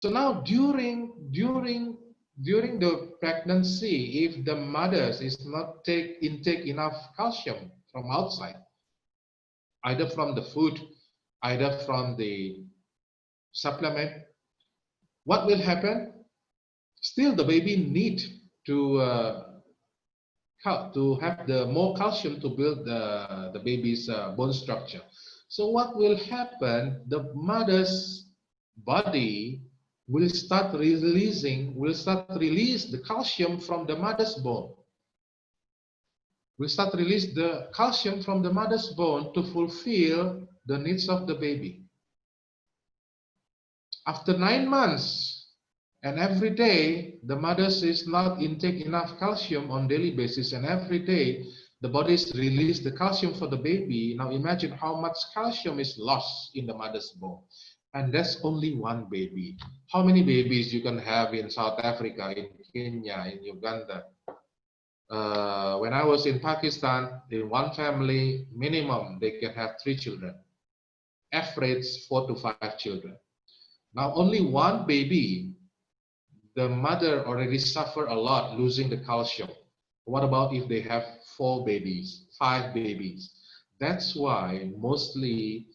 So now during the pregnancy, if the mothers is not intake enough calcium from outside, either from the food, either from the supplement, what will happen? Still, the baby need to have the more calcium to build the baby's bone structure. So what will happen? The mother's body will start release the calcium from the mother's bone. Will start release the calcium from the mother's bone to fulfill the needs of the baby. After 9 months, and every day the mothers is not intake enough calcium on daily basis, and every day the bodies release the calcium for the baby. Now imagine how much calcium is lost in the mother's bone, and that's only one baby. How many babies you can have in South Africa, in Kenya, in Uganda? When I was in Pakistan, in one family minimum they can have 3 children, average 4 to 5 children. Now only one baby, the mother already suffer a lot losing the calcium. What about if they have 4 babies, 5 babies? That's why mostly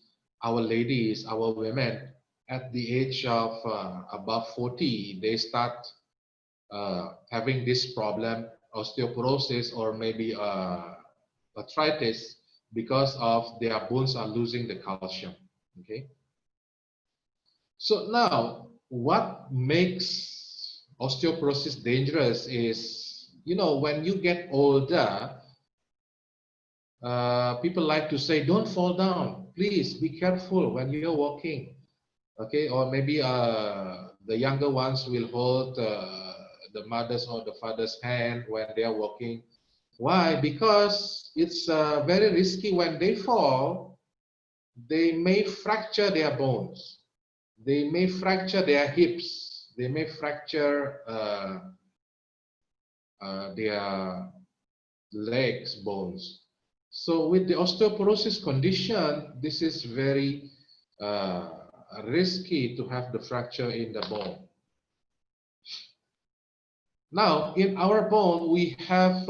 our ladies, our women, at the age of above 40, they start having this problem, osteoporosis, or maybe arthritis, because of their bones are losing the calcium. Okay. So now, what makes osteoporosis dangerous is, when you get older, people like to say, don't fall down. Please be careful when you're walking. Okay, or maybe the younger ones will hold the mother's or the father's hand when they are walking. Why? Because it's very risky. When they fall, they may fracture their bones. They may fracture their hips. They may fracture their legs bones. So with the osteoporosis condition, this is very risky to have the fracture in the bone. Now, in our bone, we have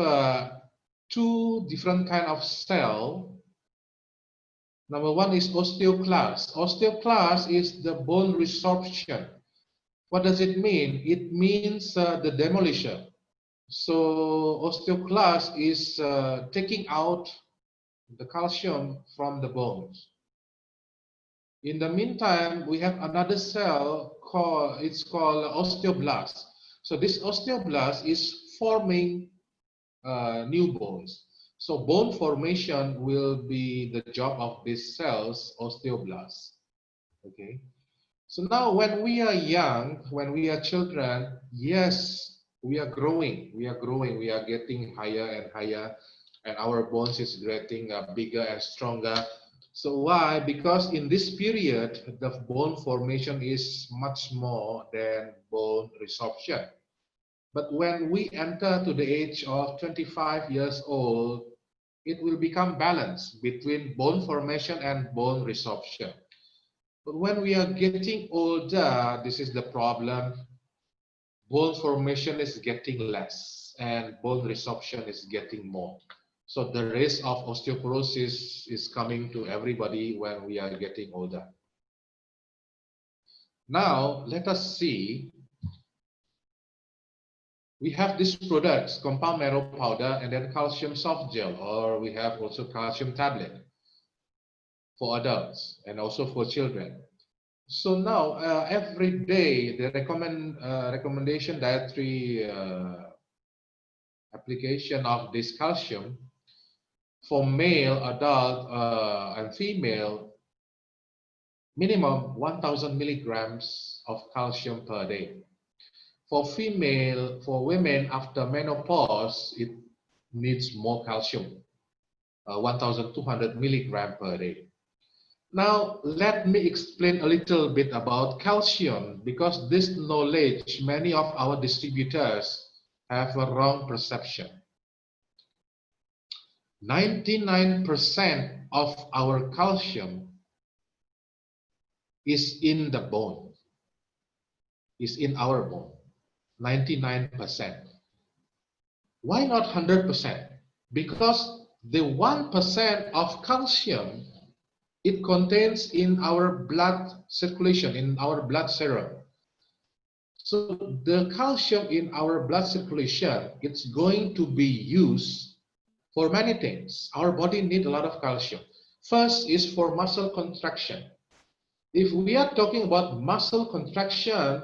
2 different kind of cell. Number one is osteoclast. Osteoclast is the bone resorption. What does it mean? It means the demolisher. So osteoclast is taking out the calcium from the bones. In the meantime, we have another cell called osteoblast. So this osteoblast is forming new bones. So bone formation will be the job of these cells, osteoblasts. Okay. So now when we are young, when we are children, yes, we are growing. We are getting higher and higher, and our bones is getting bigger and stronger. So why? Because in this period, the bone formation is much more than bone resorption. But when we enter to the age of 25 years old, it will become balanced between bone formation and bone resorption. But when we are getting older, this is the problem. Bone formation is getting less and bone resorption is getting more. So the risk of osteoporosis is coming to everybody when we are getting older. Now, let us see. We have these products, compound marrow powder, and then calcium soft gel, or we have also calcium tablet for adults and also for children. So now, every day, the recommendation dietary application of this calcium for male, adult, and female, minimum 1,000 milligrams of calcium per day. For women after menopause, it needs more calcium, 1,200 milligrams per day. Now, let me explain a little bit about calcium, because this knowledge, many of our distributors have a wrong perception. 99% of our calcium is in the bone. is in our bone, 99%. Why not 100%? Because the 1% of calcium it contains in our blood circulation, in our blood serum. So the calcium in our blood circulation, it's going to be used for many things. Our body needs a lot of calcium. First is for muscle contraction. If we are talking about muscle contraction,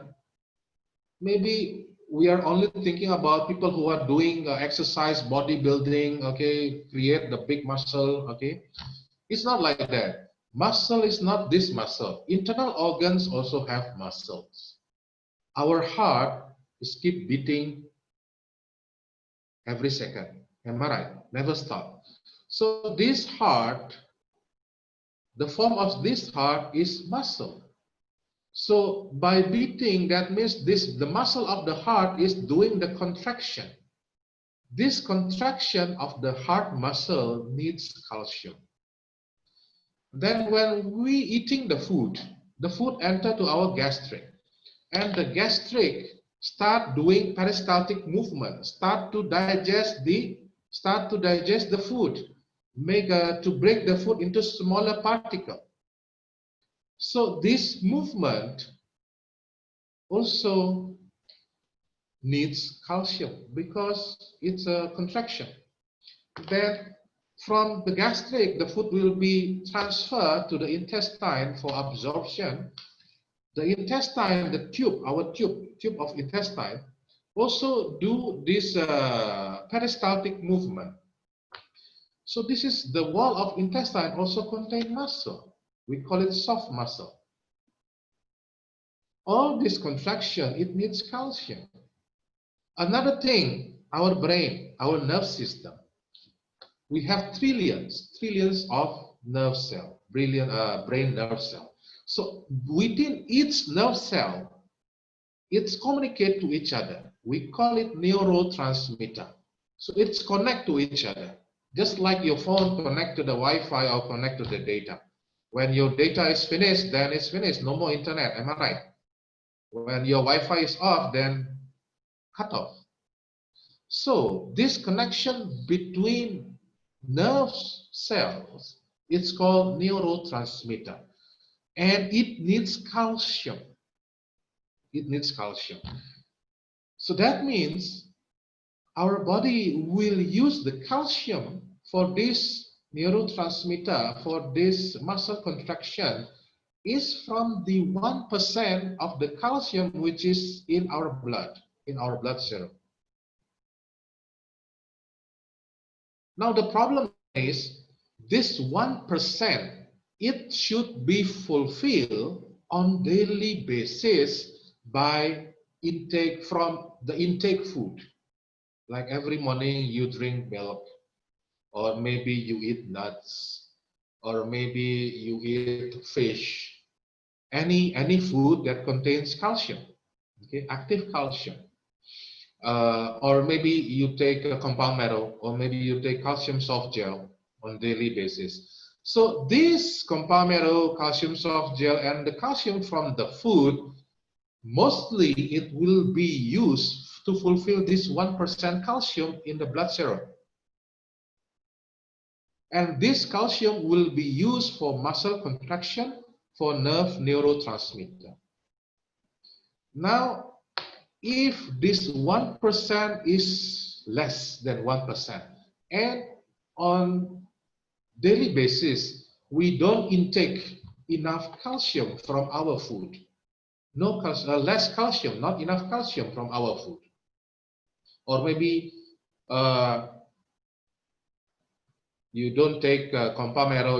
maybe we are only thinking about people who are doing exercise, bodybuilding, okay, create the big muscle, okay. It's not like that. Muscle is not this muscle. Internal organs also have muscles. Our heart is keep beating every second. Am I right? Never stop. So this heart, the form of this heart is muscle. So by beating, that means the muscle of the heart is doing the contraction. This contraction of the heart muscle needs calcium. Then when we eating the food enter to our gastric, and the gastric start doing peristaltic movement, start to digest the food, to break the food into smaller particle. So this movement also needs calcium because it's a contraction. Then from the gastric, the food will be transferred to the intestine for absorption. The intestine, the tube, our tube of intestine, also do this peristaltic movement. So this is the wall of intestine also contain muscle. We call it soft muscle. All this contraction, it needs calcium. Another thing, our brain, our nerve system. We have trillions of nerve cells, brain nerve cells. So within each nerve cell, it's communicate to each other. We call it neurotransmitter. So it's connect to each other. Just like your phone connect to the Wi-Fi or connect to the data. When your data is finished, then it's finished. No more internet. Am I right? When your Wi-Fi is off, then cut off. So this connection between nerve cells, it's called neurotransmitter. And it needs calcium. It needs calcium. So that means our body will use the calcium for this neurotransmitter, for this muscle contraction, is from the 1% of the calcium which is in our blood serum. Now the problem is this 1%, it should be fulfilled on daily basis by intake from the intake food. Like every morning you drink milk, or maybe you eat nuts, or maybe you eat fish. Any food that contains calcium, okay, active calcium. Or maybe you take a compound metal, or maybe you take calcium soft gel on daily basis. So this compound metal, calcium soft gel, and the calcium from the food, mostly it will be used to fulfill this 1% calcium in the blood serum. And this calcium will be used for muscle contraction, for nerve neurotransmitter. Now, if this 1% is less than 1%, and on daily basis, we don't intake enough calcium from our food, less calcium, not enough calcium from our food, or maybe you don't take compound metal,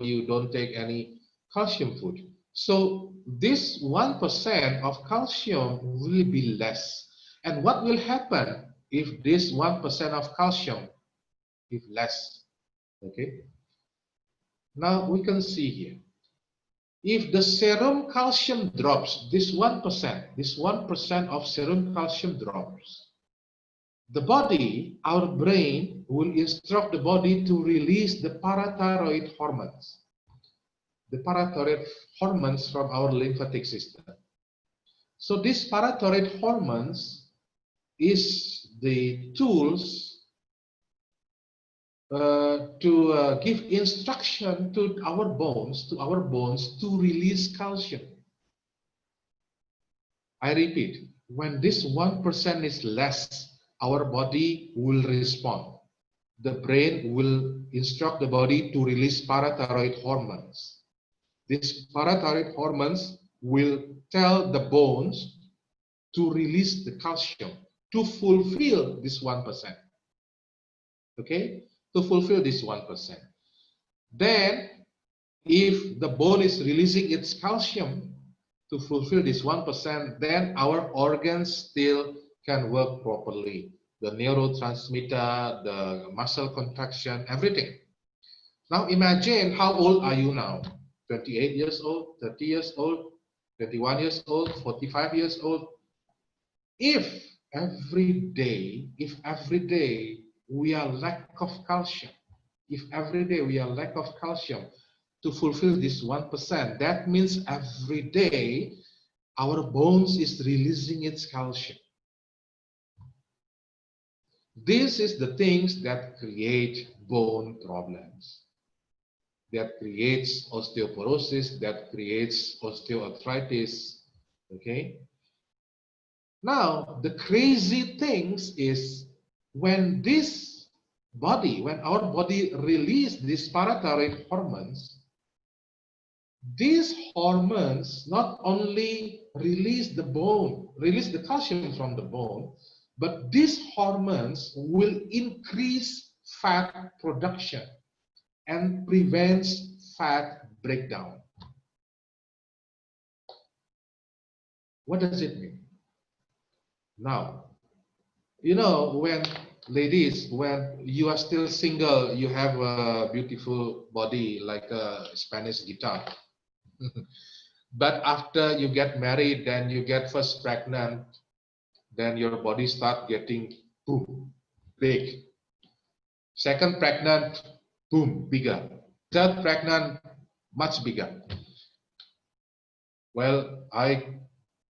you don't take any calcium food. So this 1% of calcium will be less. And what will happen if this 1% of calcium is less? Okay. Now we can see here. If the serum calcium drops, this 1% of serum calcium drops, the body, our brain, will instruct the body to release the parathyroid hormones. the parathyroid hormones from our lymphatic system. So these parathyroid hormones is the tools to give instruction to our bones to release calcium. I repeat, when this 1% is less, our body will respond. The brain will instruct the body to release parathyroid hormones. These parathyroid hormones will tell the bones to release the calcium to fulfill this 1%. Okay, to fulfill this 1%. Then, if the bone is releasing its calcium to fulfill this 1%, then our organs still can work properly. The neurotransmitter, the muscle contraction, everything. Now imagine, how old are you now? 28 years old, 30 years old, 21 years old, 45 years old. If every day we are lack of calcium, to fulfill this 1%, that means every day our bones is releasing its calcium. This is the things that create bone problems, that creates osteoporosis, that creates osteoarthritis. Okay. Now, the crazy things is when our body release these parathyroid hormones, these hormones not only release the calcium from the bone, but these hormones will increase fat production and prevents fat breakdown. What does it mean? Now, you know, when you are still single, you have a beautiful body like a Spanish guitar. But after you get married, then you get first pregnant, then your body start getting boom, big. Second pregnant, boom, bigger. Third pregnant, much bigger. Well,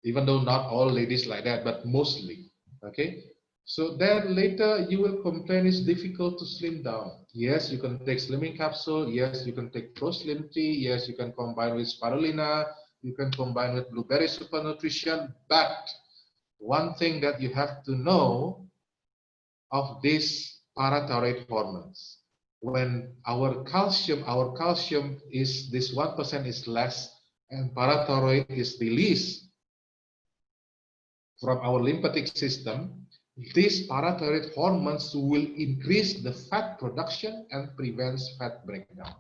even though not all ladies like that, but mostly, okay? So then later you will complain it's difficult to slim down. Yes, you can take slimming capsule. Yes, you can take Pro Slim Tea. Yes, you can combine with spirulina. You can combine with blueberry super nutrition. But one thing that you have to know of these parathyroid hormones, when our calcium is this 1% is less, and parathyroid is released from our lymphatic system, these parathyroid hormones will increase the fat production and prevents fat breakdown.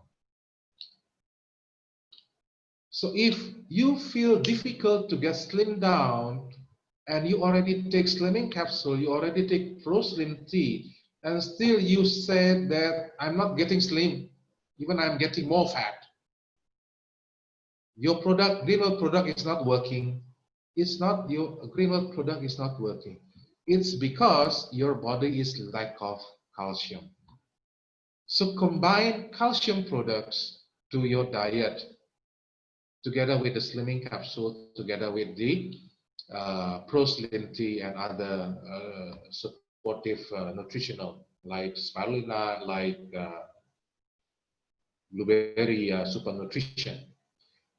So if you feel difficult to get slim down and you already take slimming capsule, you already take Pro Slim Tea, and still you say that I'm not getting slim, even I'm getting more fat, your renal product is not working. It's not your renal product is not working. It's because your body is lack of calcium. So combine calcium products to your diet together with the slimming capsule, together with the Pro Slim Tea and other supportive nutritional like spirulina, like blueberry super nutrition.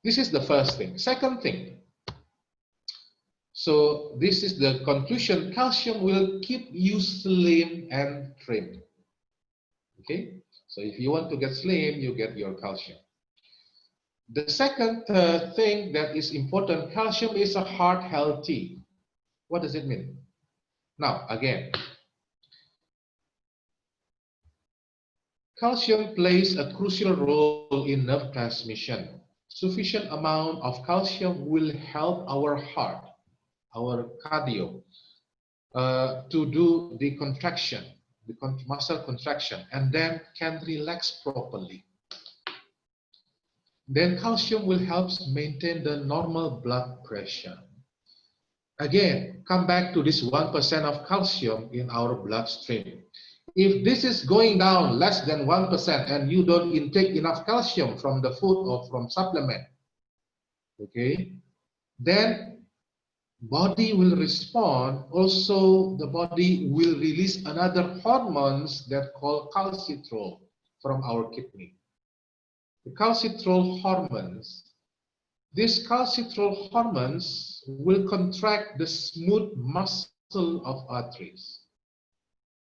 This is the first thing. Second thing, so this is the conclusion. Calcium will keep you slim and trim. Okay, so if you want to get slim, you get your calcium. The second thing that is important, calcium is a heart healthy. What does it mean? Now, again, calcium plays a crucial role in nerve transmission. Sufficient amount of calcium will help our heart, our cardio, to do the contraction, the muscle contraction, and then can relax properly. Then calcium will help maintain the normal blood pressure. Again, come back to this 1% of calcium in our bloodstream. If this is going down less than 1% and you don't intake enough calcium from the food or from supplement, okay, then body will respond. Also, the body will release another hormones that called calcitrol from our kidney. The calcitrol hormones, these calcitrol hormones will contract the smooth muscle of arteries.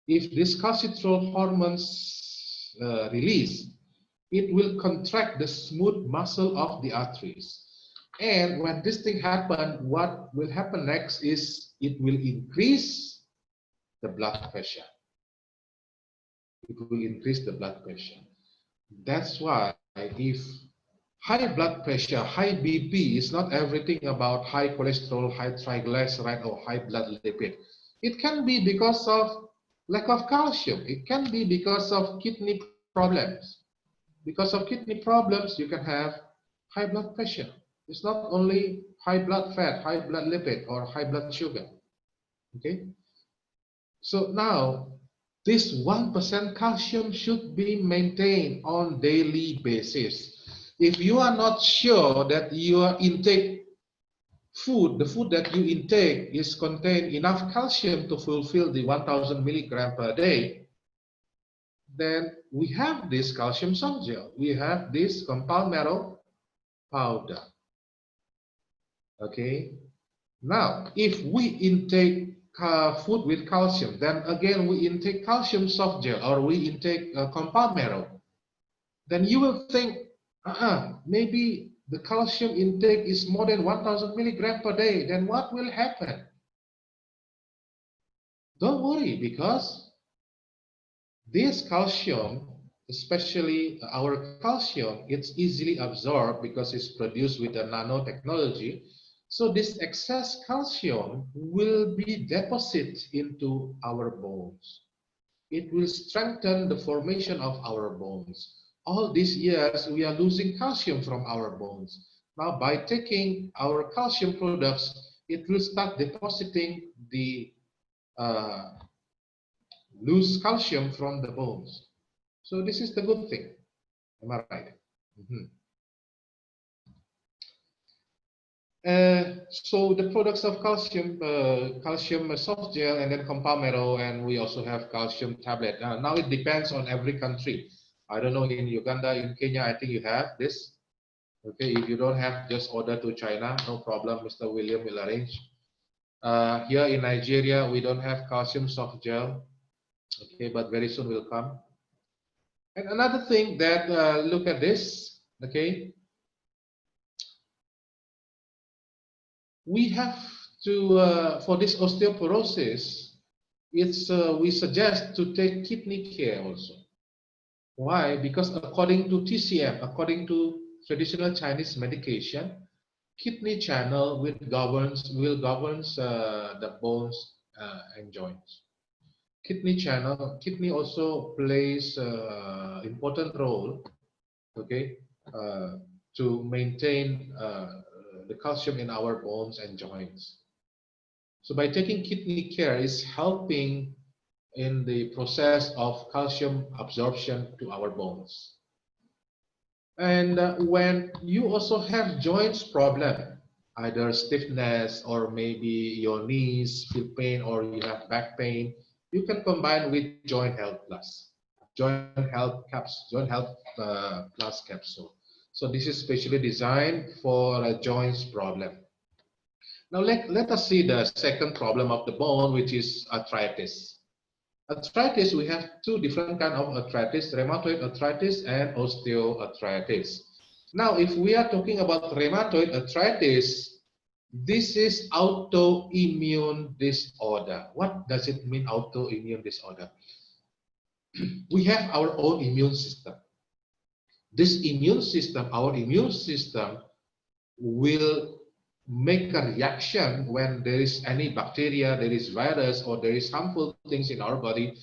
If this calcitrol hormones release, it will contract the smooth muscle of the arteries. And when this thing happens, what will happen next is it will increase the blood pressure. It will increase the blood pressure. That's why if high blood pressure, high BP is not everything about high cholesterol, high triglyceride, or high blood lipid. It can be because of lack of calcium. It can be because of kidney problems. Because of kidney problems, you can have high blood pressure. It's not only high blood fat, high blood lipid, or high blood sugar. Okay? So now, this 1% calcium should be maintained on daily basis. If you are not sure that your intake food, the food that you intake is contain enough calcium to fulfill the 1000 milligram per day, then we have this calcium soft gel. We have this compound marrow powder. Okay. Now, if we intake food with calcium, then again we intake calcium soft gel or we intake compound marrow, then you will think, maybe the calcium intake is more than 1000 milligram per day. Then what will happen? Don't worry, because this calcium, especially our calcium, it's easily absorbed because it's produced with the nanotechnology. So this excess calcium will be deposited into our bones. It will strengthen the formation of our bones. All these years, we are losing calcium from our bones. Now, by taking our calcium products, it will start depositing the loose calcium from the bones. So this is the good thing. Am I right? So the products of calcium, calcium soft gel, and then compound marrow, and we also have calcium tablet. Now it depends on every country. I don't know, in Uganda, in Kenya, I think you have this. Okay, if you don't have, just order to China, no problem. Mr. William will arrange. Here in Nigeria, we don't have calcium soft gel. Okay, but very soon will come. And another thing that look at this. Okay. We have to, for this osteoporosis, we suggest to take kidney care also. Why? Because according to TCM, according to traditional Chinese medication, kidney channel will govern the bones and joints. Kidney also plays important role, okay, to maintain the calcium in our bones and joints. So by taking kidney care is helping in the process of calcium absorption to our bones. And when you also have joints problem, either stiffness or maybe your knees feel pain or you have back pain, you can combine with Joint Health Plus, Joint Health Plus capsule. So this is specially designed for a joints problem. Now let us see the second problem of the bone, which is arthritis. Arthritis, we have two different kinds of arthritis, rheumatoid arthritis and osteoarthritis. Now, if we are talking about rheumatoid arthritis, this is autoimmune disorder. What does it mean, autoimmune disorder? We have our own immune system. This immune system, our immune system, will make a reaction when there is any bacteria, there is virus, or there is harmful things in our body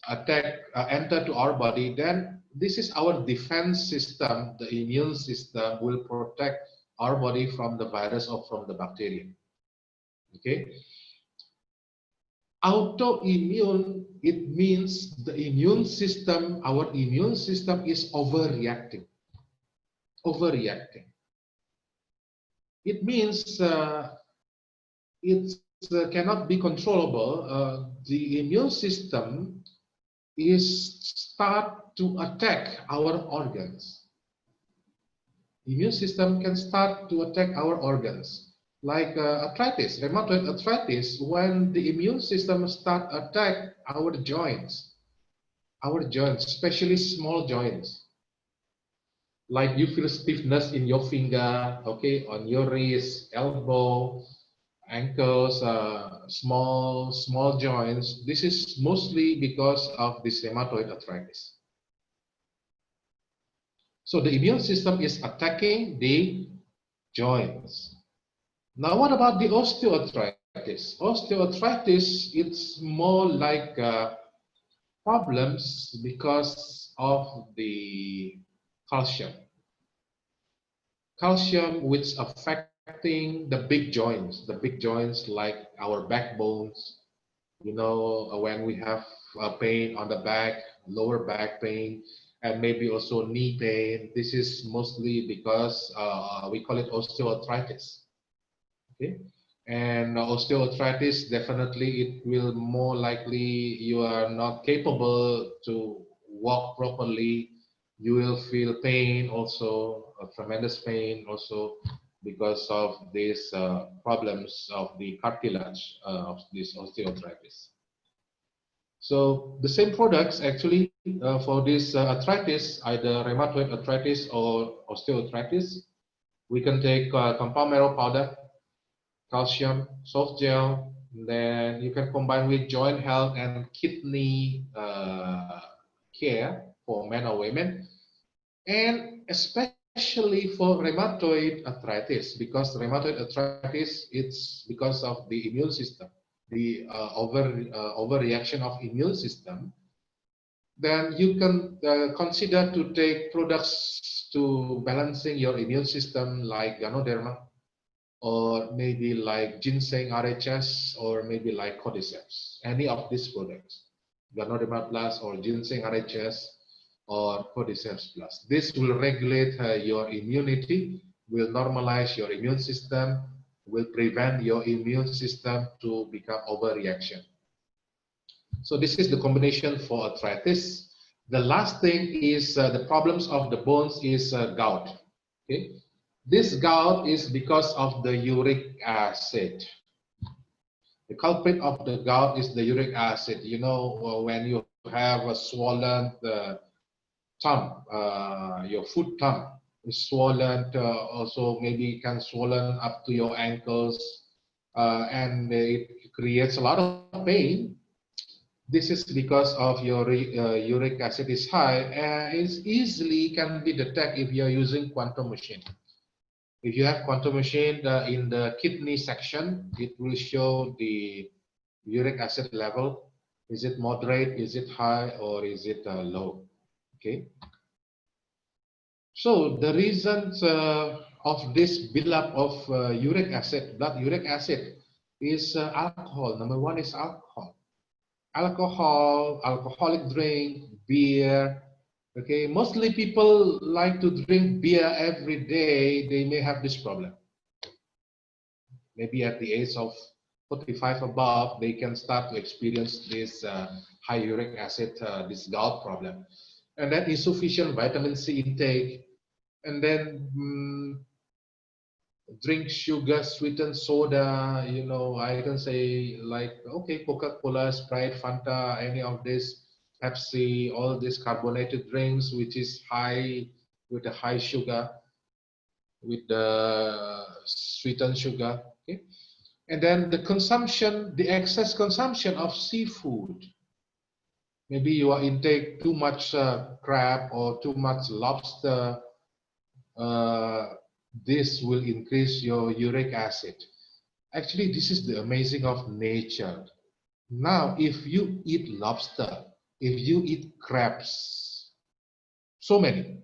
enter to our body. Then this is our defense system. The immune system will protect our body from the virus or from the bacteria. Okay. Autoimmune, it means the immune system, our immune system is overreacting. Overreacting. It means it cannot be controllable. The immune system is start to attack our organs. Immune system can start to attack our organs, like arthritis, rheumatoid arthritis. When the immune system start attack our joints, especially small joints, like you feel stiffness in your finger, okay, on your wrist, elbow, ankles, small joints. This is mostly because of this rheumatoid arthritis. So the immune system is attacking the joints. Now, what about the osteoarthritis? Osteoarthritis, it's more like problems because of the calcium. Calcium, which affecting the big joints like our backbones. You know, when we have pain on the back, lower back pain, and maybe also knee pain. This is mostly because we call it osteoarthritis. Okay, and osteoarthritis, definitely it will more likely you are not capable to walk properly. You will feel pain also, tremendous pain also, because of these problems of the cartilage of this osteoarthritis. So the same products actually for this arthritis, either rheumatoid arthritis or osteoarthritis, we can take compound marrow powder, calcium, soft gel, then you can combine with joint health and kidney care for men or women, and especially for rheumatoid arthritis, because rheumatoid arthritis, it's because of the immune system, the overreaction of immune system. Then you can consider to take products to balancing your immune system like Ganoderma, or maybe like ginseng RHS, or maybe like cordyceps. Any of these products, Ganoderma Plus or ginseng RHS or cordyceps Plus. This will regulate your immunity, will normalize your immune system, will prevent your immune system to become overreaction. So this is the combination for arthritis. The last thing is the problems of the bones is gout. Okay, this gout is because of the uric acid. The culprit of the gout is the uric acid. You know, when you have a swollen thumb, your foot thumb is swollen, also maybe can swollen up to your ankles, and it creates a lot of pain. This is because of your uric acid is high, and it's easily can be detected if you're using quantum machine. If you have quantum machine in the kidney section, it will show the uric acid level. Is it moderate, is it high, or is it low? Okay. So the reasons of this buildup of uric acid, blood uric acid, is alcohol. Number one is alcohol. Alcoholic drink, beer. Okay, mostly people like to drink beer every day. They may have this problem. Maybe at the age of 45 above, they can start to experience this high uric acid, this gout problem. And then insufficient vitamin C intake. And then drink sugar, sweetened soda, you know, I can say like, okay, Coca-Cola, Sprite, Fanta, any of this, Pepsi, all these carbonated drinks, which is high, with a high sugar, with the sweetened sugar, okay? And then the consumption, the excess consumption of seafood. Maybe you are intake too much crab or too much lobster, this will increase your uric acid. Actually, this is the amazing of nature. Now, if you eat lobster, if you eat crabs, so many,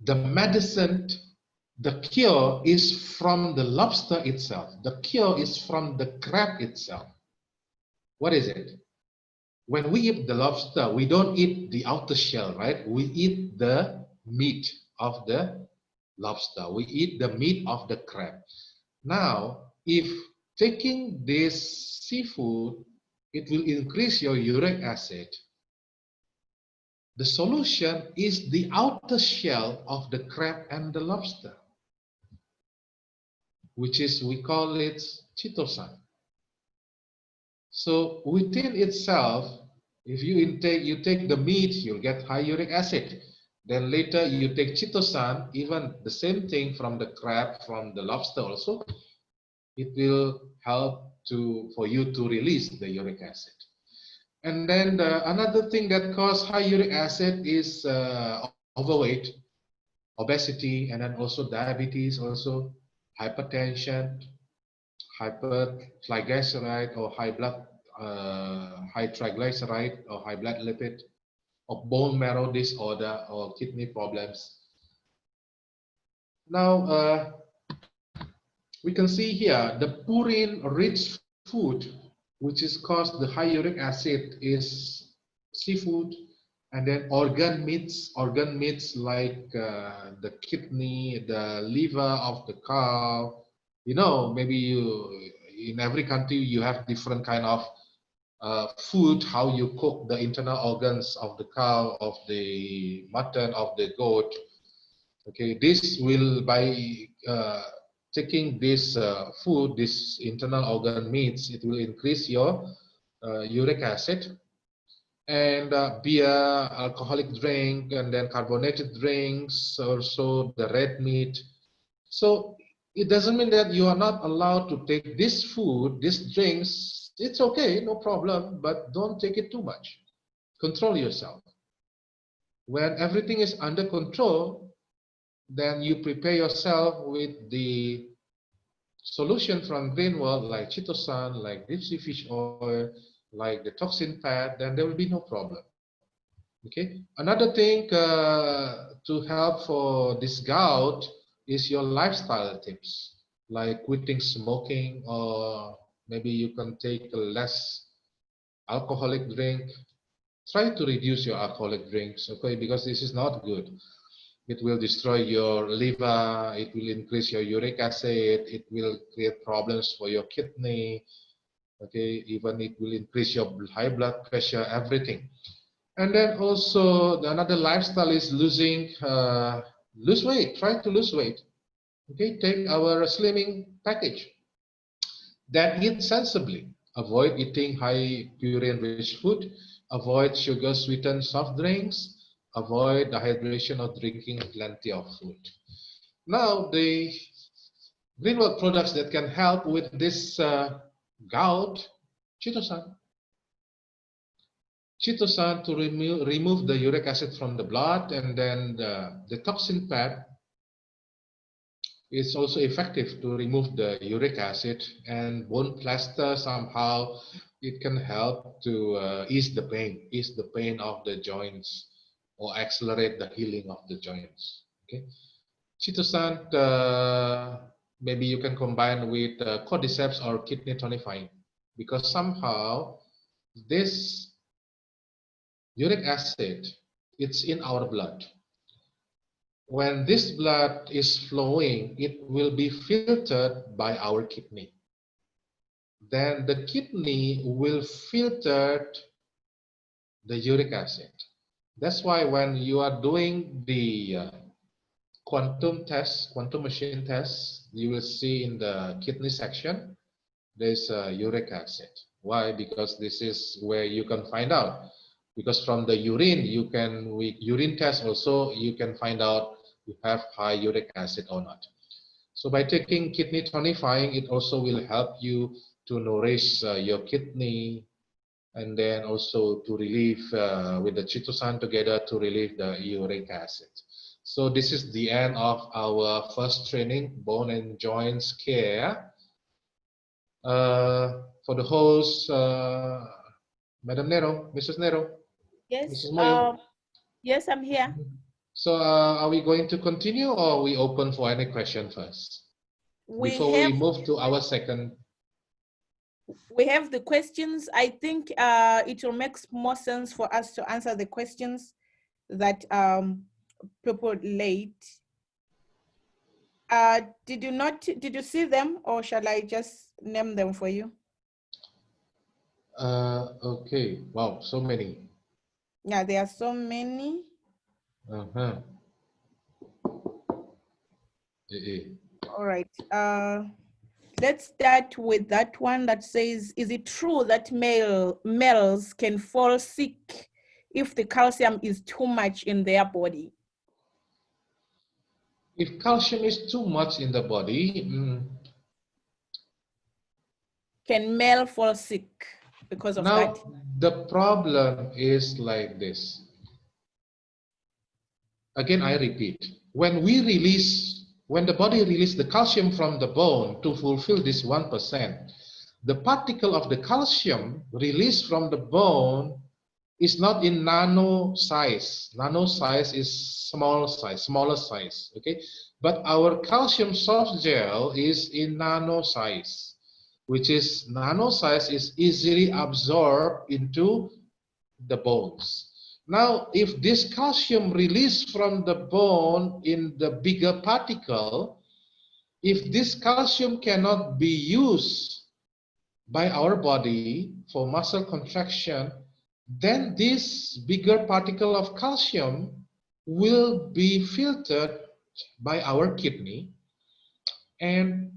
the medicine, the cure is from the lobster itself. The cure is from the crab itself. What is it? When we eat the lobster, we don't eat the outer shell, right? We eat the meat of the lobster. We eat the meat of the crab. Now, if taking this seafood, it will increase your uric acid. The solution is the outer shell of the crab and the lobster, which is, we call it chitosan. So within itself, if you take the meat, you'll get high uric acid. Then later you take chitosan, even the same thing from the crab, from the lobster also, it will help for you to release the uric acid. And then another thing that causes high uric acid is overweight, obesity, and then also diabetes, also hypertension, hypertriglyceride or high triglyceride or high blood lipid, or bone marrow disorder or kidney problems. Now we can see here the purine-rich food, which is caused the high uric acid, is seafood, and then organ meats like the kidney, the liver of the cow. You know, maybe in every country you have different kind of food, how you cook the internal organs of the cow, of the mutton, of the goat. Okay, this will, by taking this food, this internal organ meats, it will increase your uric acid. And beer, alcoholic drink, and then carbonated drinks, also the red meat. So it doesn't mean that you are not allowed to take this food, these drinks. It's okay, no problem, but don't take it too much. Control yourself. When everything is under control, then you prepare yourself with the solution from green world, like chitosan, like deep sea fish oil, like the toxin pad, then there will be no problem. Okay. Another thing to help for this gout is your lifestyle tips, like quitting smoking, or maybe you can take a less alcoholic drink. Try to reduce your alcoholic drinks, okay, because this is not good. It will destroy your liver, it will increase your uric acid, it will create problems for your kidney, okay, even it will increase your high blood pressure, everything. And then also another lifestyle is lose weight, try to lose weight. Okay, take our slimming package. Then eat sensibly, avoid eating high purine-rich food, avoid sugar-sweetened soft drinks, avoid dehydration or drinking plenty of food. Now, the greenwood products that can help with this gout, chitosan. Chitosan to remove the uric acid from the blood, and then the toxin pad is also effective to remove the uric acid, and bone plaster somehow it can help to ease the pain of the joints, or accelerate the healing of the joints. Okay, chitosan maybe you can combine with cordyceps or kidney tonifying, because somehow this uric acid, it's in our blood. When this blood is flowing, it will be filtered by our kidney. Then the kidney will filter the uric acid. That's why when you are doing the quantum machine test, you will see in the kidney section, there's uric acid. Why? Because this is where you can find out. Because from the urine, with urine test also, you can find out you have high uric acid or not. So by taking kidney tonifying, it also will help you to nourish your kidney, and then also to relieve with the chitosan together to relieve the uric acid. So this is the end of our first training, bone and joints care. For the host, Madam Nero, Mrs. Nero. Yes, Mrs. Moyo. Yes, I'm here. So are we going to continue, or are we open for any question first? Before we move to our second. we have the questions. I think it will make more sense for us to answer the questions that people laid. Did you see them, or shall I just name them for you? Okay. Wow, so many. Yeah, there are so many. Uh-huh. All right. Let's start with that one that says, is it true that males can fall sick if the calcium is too much in their body? If calcium is too much in the body, Can male fall sick because of that? now the problem is like this. Again, I repeat, when the body releases the calcium from the bone to fulfill this 1%, the particle of the calcium released from the bone is not in nano size. Nano size is small size, smaller size, okay? But our calcium soft gel is in nano size, which is nano size is easily absorbed into the bones. Now, if this calcium released from the bone in the bigger particle, if this calcium cannot be used by our body for muscle contraction, then this bigger particle of calcium will be filtered by our kidney and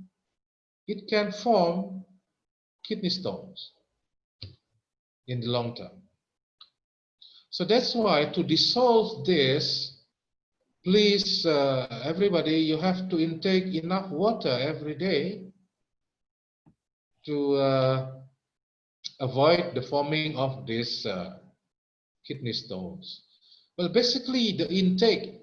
it can form kidney stones in the long term. So that's why to dissolve this, please, everybody, you have to intake enough water every day to avoid the forming of these kidney stones. Well, basically, the intake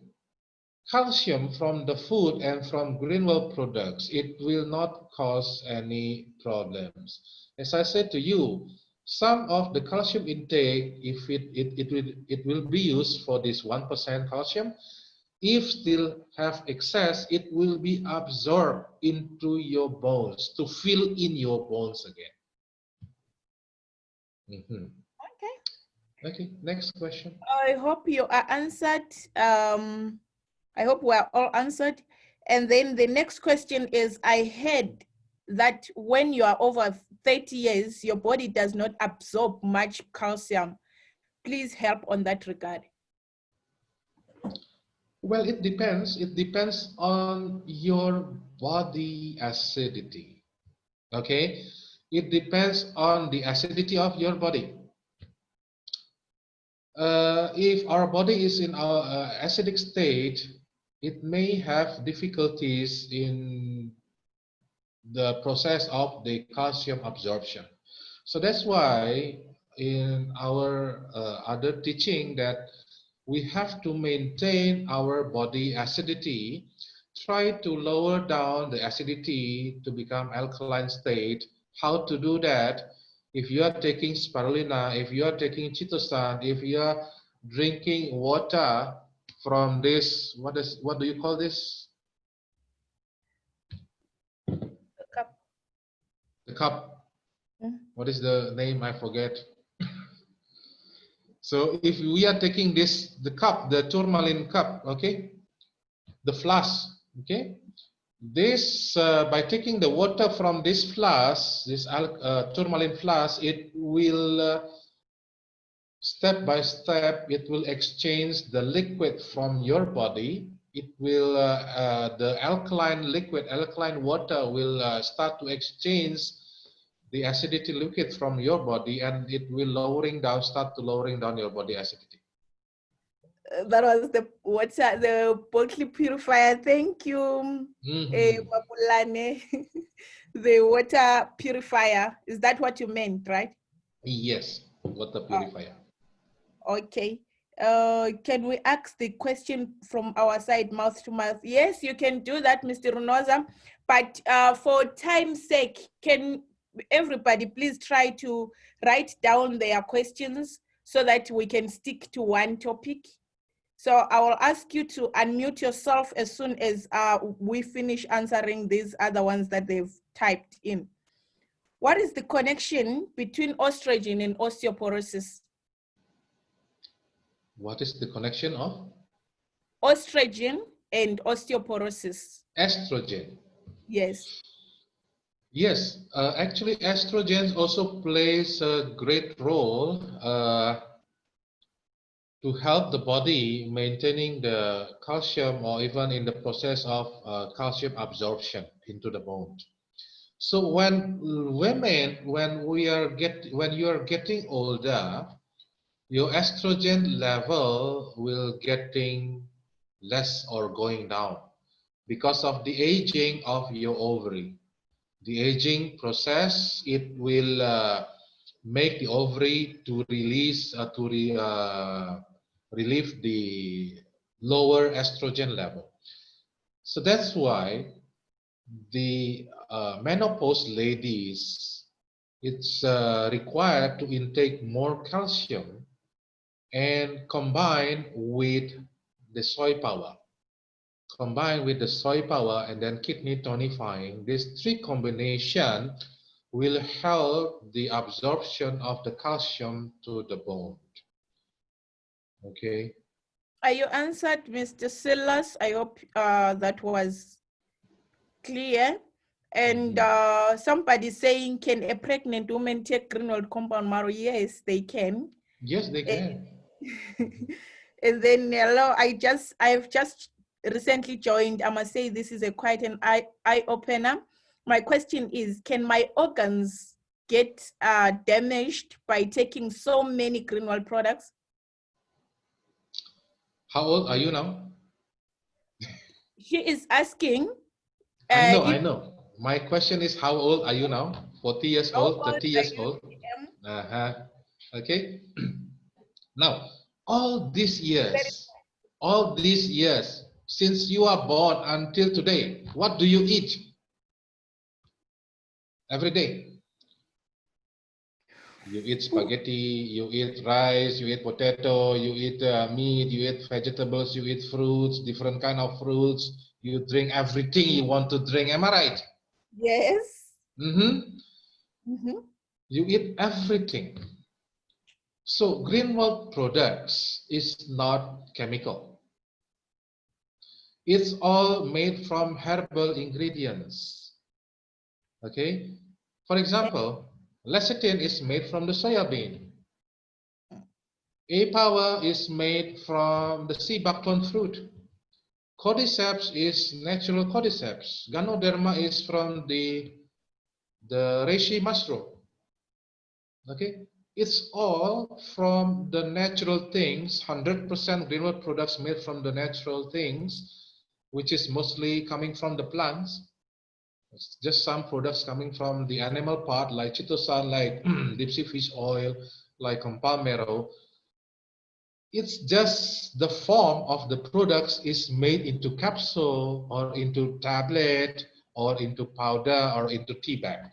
calcium from the food and from Greenwell products, it will not cause any problems. As I said to you, some of the calcium intake, if it will be used for this 1% calcium. If still have excess, it will be absorbed into your bones to fill in your bones again. Okay. Okay, next question. I hope you are answered. I hope we are all answered. And then the next question is, I heard that when you are over 30 years, your body does not absorb much calcium. Please help on that regard. Well, it depends. It depends on your body acidity. Okay, it depends on the acidity of your body. If our body is in our acidic state, it may have difficulties in the process of the calcium absorption. So that's why in our other teaching that we have to maintain our body acidity, try to lower down the acidity to become alkaline state. How to do that? If you are taking spirulina, if you are taking chitosan, if you are drinking water from this, what do you call this? The cup. What is the name? I forget. So if we are taking this, the cup, the tourmaline cup, okay, the flask, okay, this by taking the water from this flask, this tourmaline flask, it will step by step, it will exchange the liquid from your body. It will the alkaline water will start to exchange the acidity liquid from your body, and it will start to lowering down your body acidity. That was the water, the bottle purifier. Thank you, Mapulane. The water purifier. Is that what you meant, right? Yes, water purifier. Okay. Can we ask the question from our side, mouth to mouth? Yes, you can do that, Mr. Runoza. But for time's sake, can everybody please try to write down their questions so that we can stick to one topic? So I will ask you to unmute yourself as soon as we finish answering these other ones that they've typed in. What is the connection between estrogen and osteoporosis? What is the connection of? Estrogen and osteoporosis. Estrogen. Yes. Yes, actually estrogen also plays a great role to help the body maintaining the calcium, or even in the process of calcium absorption into the bone. So when women, when you are getting older, your estrogen level will getting less or going down because of the aging of your ovary. The aging process, it will make the ovary to release relieve the lower estrogen level. So that's why the menopause ladies, it's required to intake more calcium and combine with the soy power. Combined with the soy power and then kidney tonifying, these three combination will help the absorption of the calcium to the bone. Okay. Are you answered, Mr. Silas? I hope that was clear. And somebody saying, can a pregnant woman take greenwood compound marrow? Yes, they can. Yes, they can. And then hello, I've just recently joined. I must say this is quite an eye opener. My question is, can my organs get damaged by taking so many greenwood products? How old are you now? She is asking. I know. My question is, how old are you now? 40 years How old, 30 I years old? Okay. Now, all these years, since you are born until today, what do you eat every day? You eat spaghetti, you eat rice, you eat potato, you eat meat, you eat vegetables, you eat fruits, different kind of fruits. You drink everything you want to drink. Am I right? Yes. You eat everything. So greenwood products is not chemical. It's all made from herbal ingredients. Okay. For example, lecithin is made from the soya bean. A-power is made from the sea buckthorn fruit. Cordyceps is natural cordyceps. Ganoderma is from the reishi mushroom. Okay, it's all from the natural things. 100% greenwood products made from the natural things, which is mostly coming from the plants. It's just some products coming from the animal part, like chitosan, like deep sea fish oil, like palmero. It's just the form of the products is made into capsule or into tablet or into powder or into tea bag.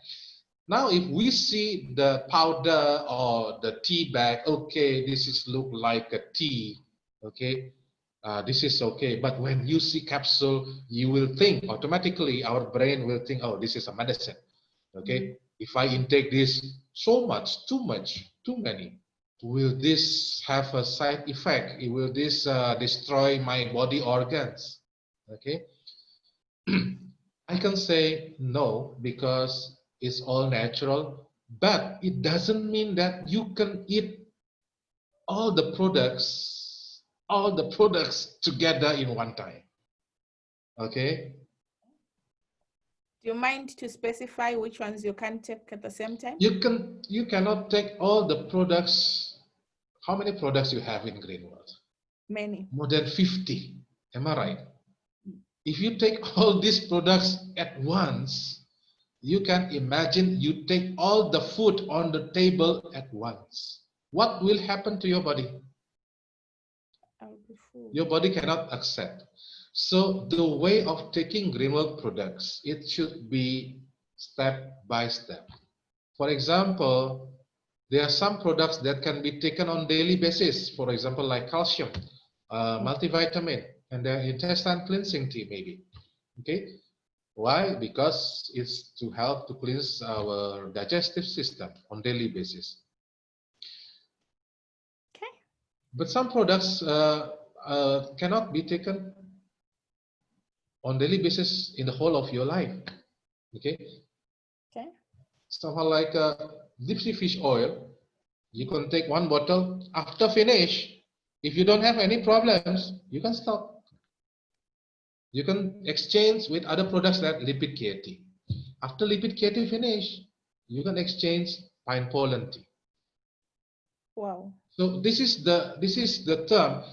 Now, if we see the powder or the tea bag, okay, this is look like a tea, okay, this is okay. But when you see capsule, you will think automatically, our brain will think, oh, this is a medicine, okay. If I intake this so much, too many, will this have a side effect? Will this destroy my body organs? Okay. I can say no, because it's all natural, but it doesn't mean that you can eat all the products together in one time. Okay. Do you mind to specify which ones you can take at the same time? You cannot take all the products. How many products you have in greenwood? Many. More than 50. Am I right? If you take all these products at once, you can imagine you take all the food on the table at once. What will happen to your body? Your body cannot accept. So the way of taking greenwood products, it should be step by step. For example, there are some products that can be taken on daily basis. For example, like calcium, multivitamin, and the intestine cleansing tea maybe. Okay. Why? Because it's to help to cleanse our digestive system on daily basis. Okay. But some products cannot be taken on daily basis in the whole of your life. Okay. Okay. Somehow like deep sea fish oil, you can take one bottle. After finish, if you don't have any problems, you can stop. You can exchange with other products like lipid KT. After lipid KT finish, you can exchange pine pollen tea. Wow. So this is the term.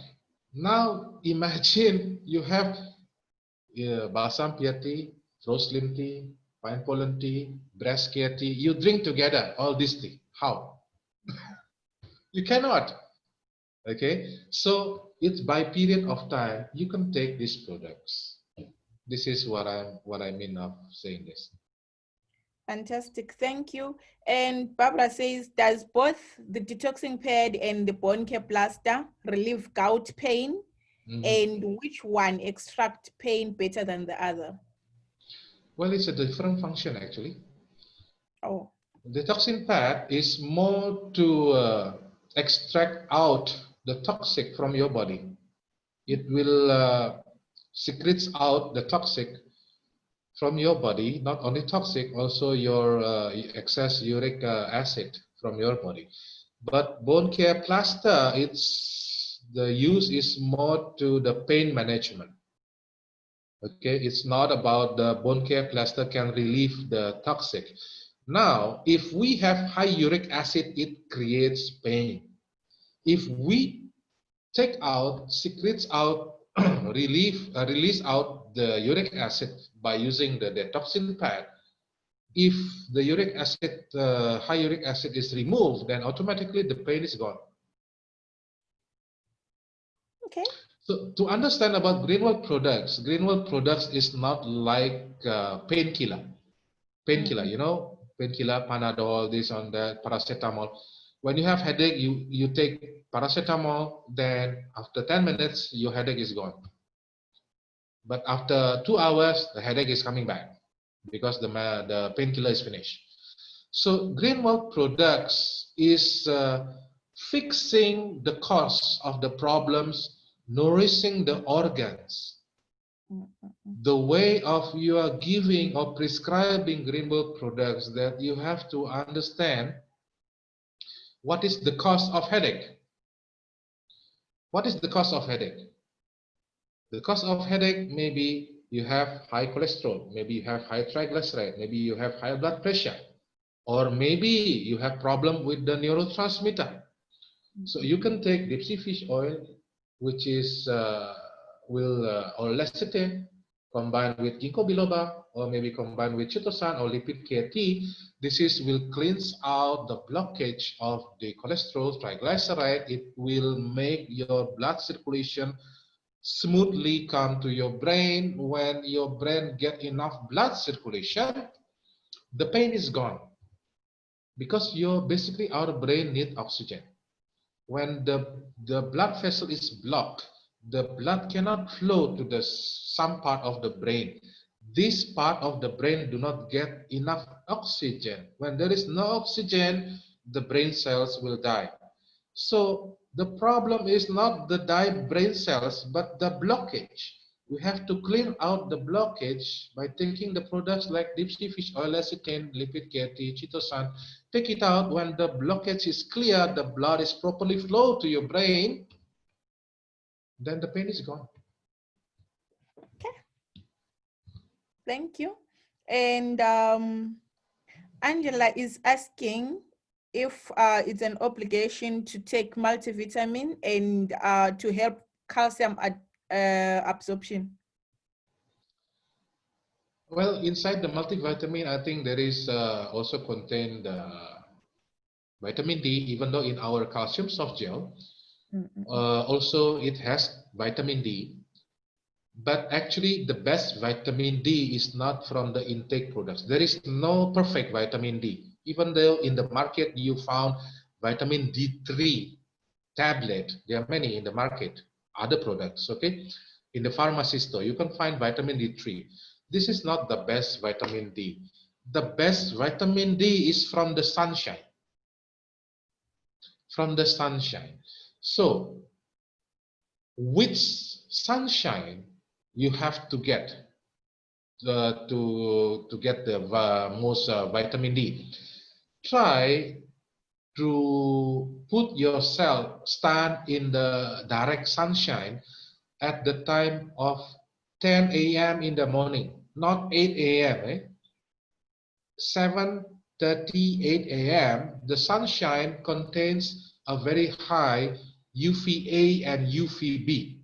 Now imagine you have balsam pear tea, rose lim tea, pine pollen tea, breast care tea. You drink together all these tea. How? You cannot. Okay. So it's by period of time you can take these products. This is what I mean of saying this. Fantastic, thank you. And Barbara says, does both the detoxing pad and the bone care plaster relieve gout pain? And which one extract pain better than the other? Well, it's a different function actually. Oh. The toxin pad is more to extract out the toxic from your body. It will secretes out the toxic from your body, not only toxic, also your excess uric acid from your body. But bone care plaster, the use is more to the pain management. Okay, it's not about the bone care plaster can relieve the toxic. Now, if we have high uric acid, it creates pain. If we take out, secretes out, release out the uric acid by using the detoxin pad, if the uric acid, high uric acid is removed, then automatically the pain is gone. Okay. So to understand about Greenwell products is not like painkiller. Painkiller, you know, painkiller, Panadol, this and that, paracetamol. When you have headache, you take paracetamol, then after 10 minutes, your headache is gone. But after 2 hours, the headache is coming back because the painkiller is finished. So Greenwell products is fixing the cause of the problems, nourishing the organs. The way of you are giving or prescribing Greenwell products, that you have to understand what is the cause of headache. What is the cause of headache? The cause of headache, maybe you have high cholesterol, maybe you have high triglyceride, maybe you have high blood pressure, or maybe you have problem with the neurotransmitter. So you can take deep sea fish oil, which is or lecithin, combined with ginkgo biloba, or maybe combined with chitosan or lipid KT. This will cleanse out the blockage of the cholesterol, triglyceride. It will make your blood circulation smoothly come to your brain. When your brain get enough blood circulation, the pain is gone, because basically our brain need oxygen. When the blood vessel is blocked, the blood cannot flow to some part of the brain. This part of the brain do not get enough oxygen. When there is no oxygen, the brain cells will die. So the problem is not the died brain cells, but the blockage. We have to clean out the blockage by taking the products like deep sea fish oil, lecithin, lipid KT, chitosan. Take it out. When the blockage is clear, the blood is properly flow to your brain, then the pain is gone. Okay. Thank you. And Angela is asking if it's an obligation to take multivitamin and to help calcium absorption. Well, inside the multivitamin, I think there is also contained vitamin D, even though in our calcium soft gel, also it has vitamin D. But actually, the best vitamin D is not from the intake products. There is no perfect vitamin D. Even though in the market you found vitamin D3 tablet, there are many in the market, other products, okay? In the pharmacy store, you can find vitamin D3. this is not the best vitamin D. The best vitamin D is from the sunshine. From the sunshine. So, which sunshine you have to get to get the most vitamin D? Try to put yourself, stand in the direct sunshine at the time of 10 a.m. in the morning, not 8 a.m. 7:38 a.m. The sunshine contains a very high UVA and UVB.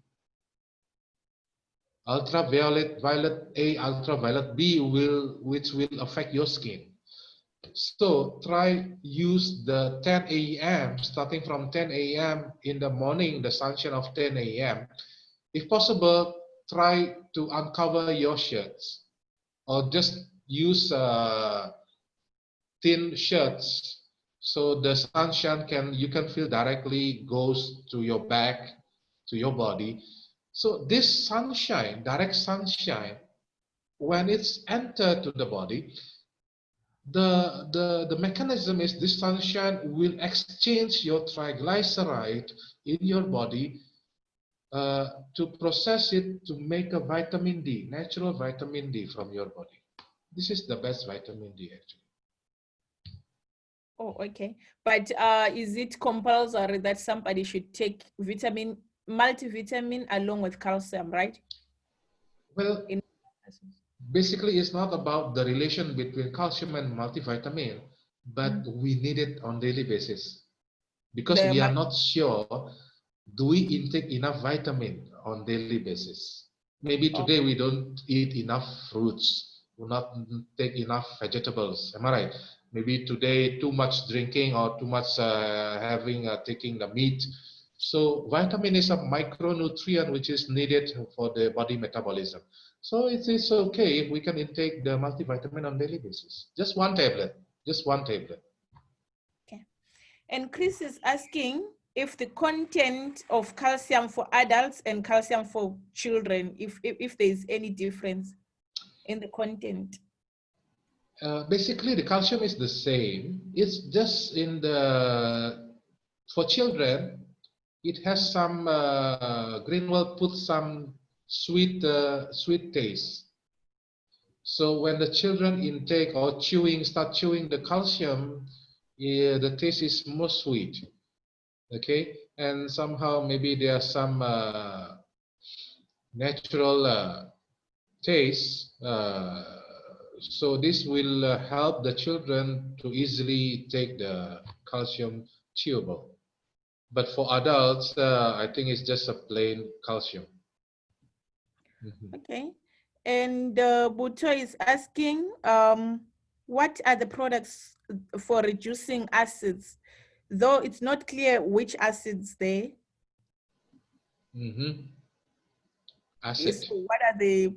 Ultraviolet A, ultraviolet B which will affect your skin. So try use the 10 a.m. starting from 10 a.m. in the morning, the sunshine of 10 a.m. If possible, try to uncover your shirts or just use thin shirts so the sunshine you can feel directly goes to your back, to your body. So this sunshine, direct sunshine, when it's entered to the body, the mechanism is this sunshine will exchange your triglyceride in your body to process it to make a vitamin D, natural vitamin D from your body. This is the best vitamin D actually. Oh, okay. But is it compulsory that somebody should take multivitamin along with calcium, right? Well, basically it's not about the relation between calcium and multivitamin, but we need it on daily basis because we are not sure, do we intake enough vitamin on daily basis? Maybe today we don't eat enough fruits, we not take enough vegetables, am I right? Maybe today too much drinking or too much taking the meat. So vitamin is a micronutrient which is needed for the body metabolism. So it is okay if we can intake the multivitamin on daily basis. Just one tablet, just one tablet. Okay. And Chris is asking if the content of calcium for adults and calcium for children, if there is any difference in the content. Basically, the calcium is the same. It's just in for children, it has some Greenwell put some sweet taste. So when the children intake or start chewing the calcium, the taste is more sweet. Okay, and somehow maybe there are some natural taste. So this will help the children to easily take the calcium chewable. But for adults, I think it's just a plain calcium. Okay. And Buto is asking, what are the products for reducing acids? Though it's not clear which acids there. Acid. So what are the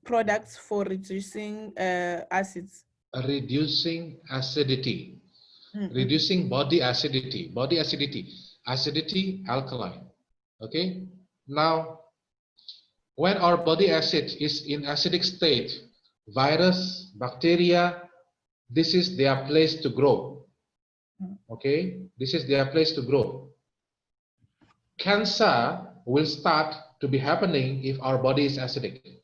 products for reducing acids? Reducing acidity. Reducing body acidity. Body acidity. Acidity, alkaline. Okay. Now, when our body acid is in acidic state, virus, bacteria, this is their place to grow. Okay, this is their place to grow. Cancer will start to be happening if our body is acidic.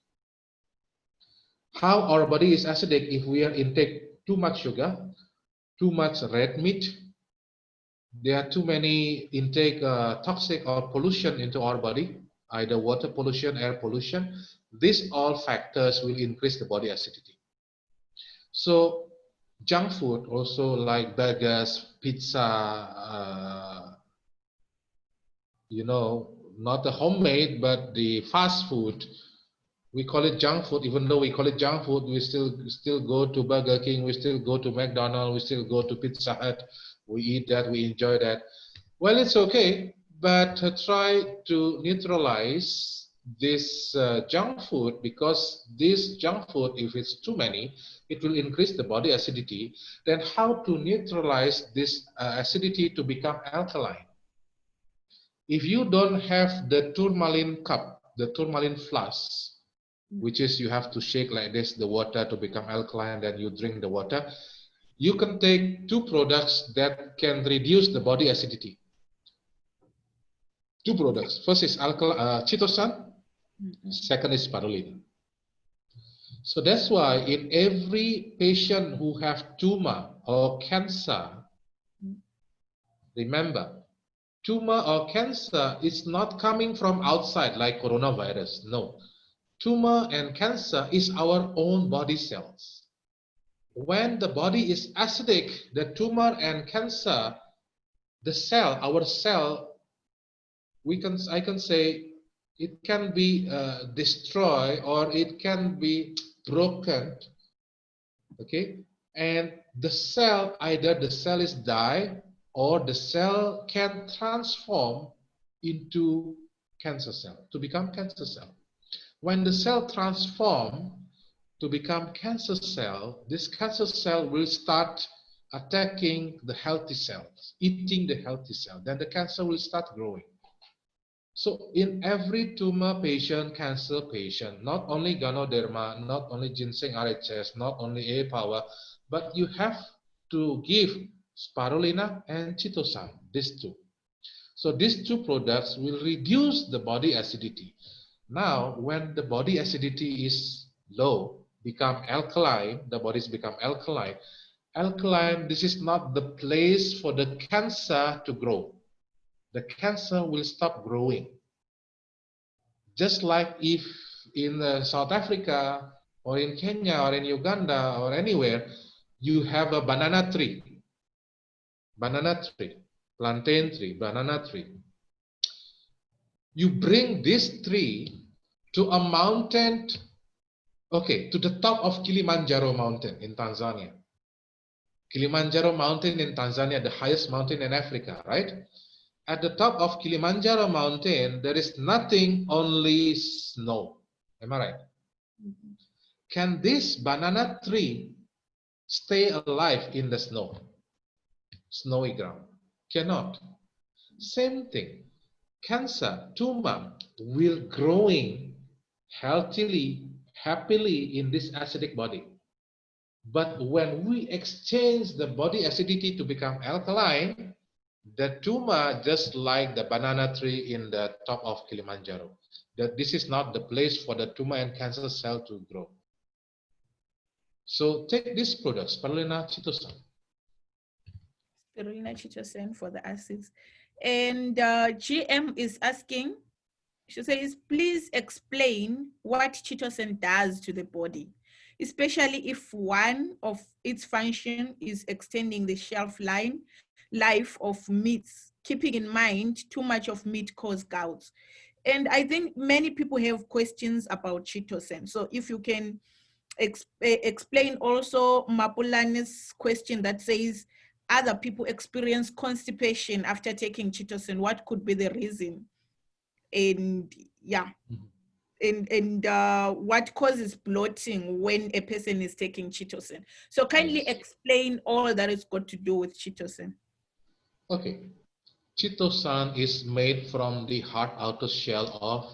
How our body is acidic if we are intake too much sugar, too much red meat, there are too many intake toxic or pollution into our body, either water pollution, air pollution. These all factors will increase the body acidity. So junk food also like burgers, pizza, you know, not the homemade, but the fast food. We call it junk food. Even though we call it junk food, we still go to Burger King, we still go to McDonald's, we still go to Pizza Hut. We eat that, we enjoy that. Well, it's okay, but try to neutralize this junk food, because this junk food, if it's too many, it will increase the body acidity. Then how to neutralize this acidity to become alkaline? If you don't have the tourmaline cup, the tourmaline flask, which is you have to shake like this, the water to become alkaline, then you drink the water. You can take two products that can reduce the body acidity. Two products. First is chitosan, second is spirulina. So that's why in every patient who have tumor or cancer, remember, tumor or cancer is not coming from outside like coronavirus. No. Tumor and cancer is our own body cells. When the body is acidic, the tumor and cancer, the cell, our cell, I can say it can be destroyed or it can be broken. Okay, and the cell, either the cell is die or the cell can transform into cancer cell, to become cancer cell. When the cell transform to become cancer cell, this cancer cell will start attacking the healthy cells, eating the healthy cell. Then the cancer will start growing. So in every tumor patient, cancer patient, not only Ganoderma, not only ginseng RHS, not only A power, but you have to give spirulina and chitosan, these two. So these two products will reduce the body acidity. Now, when the body acidity is low, become alkaline, the bodies become alkaline. Alkaline, this is not the place for the cancer to grow. The cancer will stop growing. Just like if in South Africa or in Kenya or in Uganda or anywhere, you have a banana tree, plantain tree, banana tree. You bring this tree to a mountain, okay, to the top of Kilimanjaro mountain in Tanzania. Kilimanjaro mountain in Tanzania, the highest mountain in Africa, right? At the top of Kilimanjaro mountain, there is nothing, only snow. Am I right? Mm-hmm. Can this banana tree stay alive in the snow? Snowy ground. Cannot. Same thing. Cancer, tumor will growing healthily, happily in this acidic body. But when we exchange the body acidity to become alkaline, the tumor, just like the banana tree in the top of Kilimanjaro, that this is not the place for the tumor and cancer cell to grow. So take this product, spirulina chitosan. Spirulina chitosan for the acids. And GM is asking, she says, please explain what chitosan does to the body, especially if one of its function is extending the shelf life of meats, keeping in mind too much of meat causes gouts. And I think many people have questions about chitosan. So if you can explain also Mapulani's question that says, other people experience constipation after taking chitosan. What could be the reason? And yeah, and what causes bloating when a person is taking chitosan? So kindly explain all that is got to do with chitosan. Okay, chitosan is made from the hard outer shell of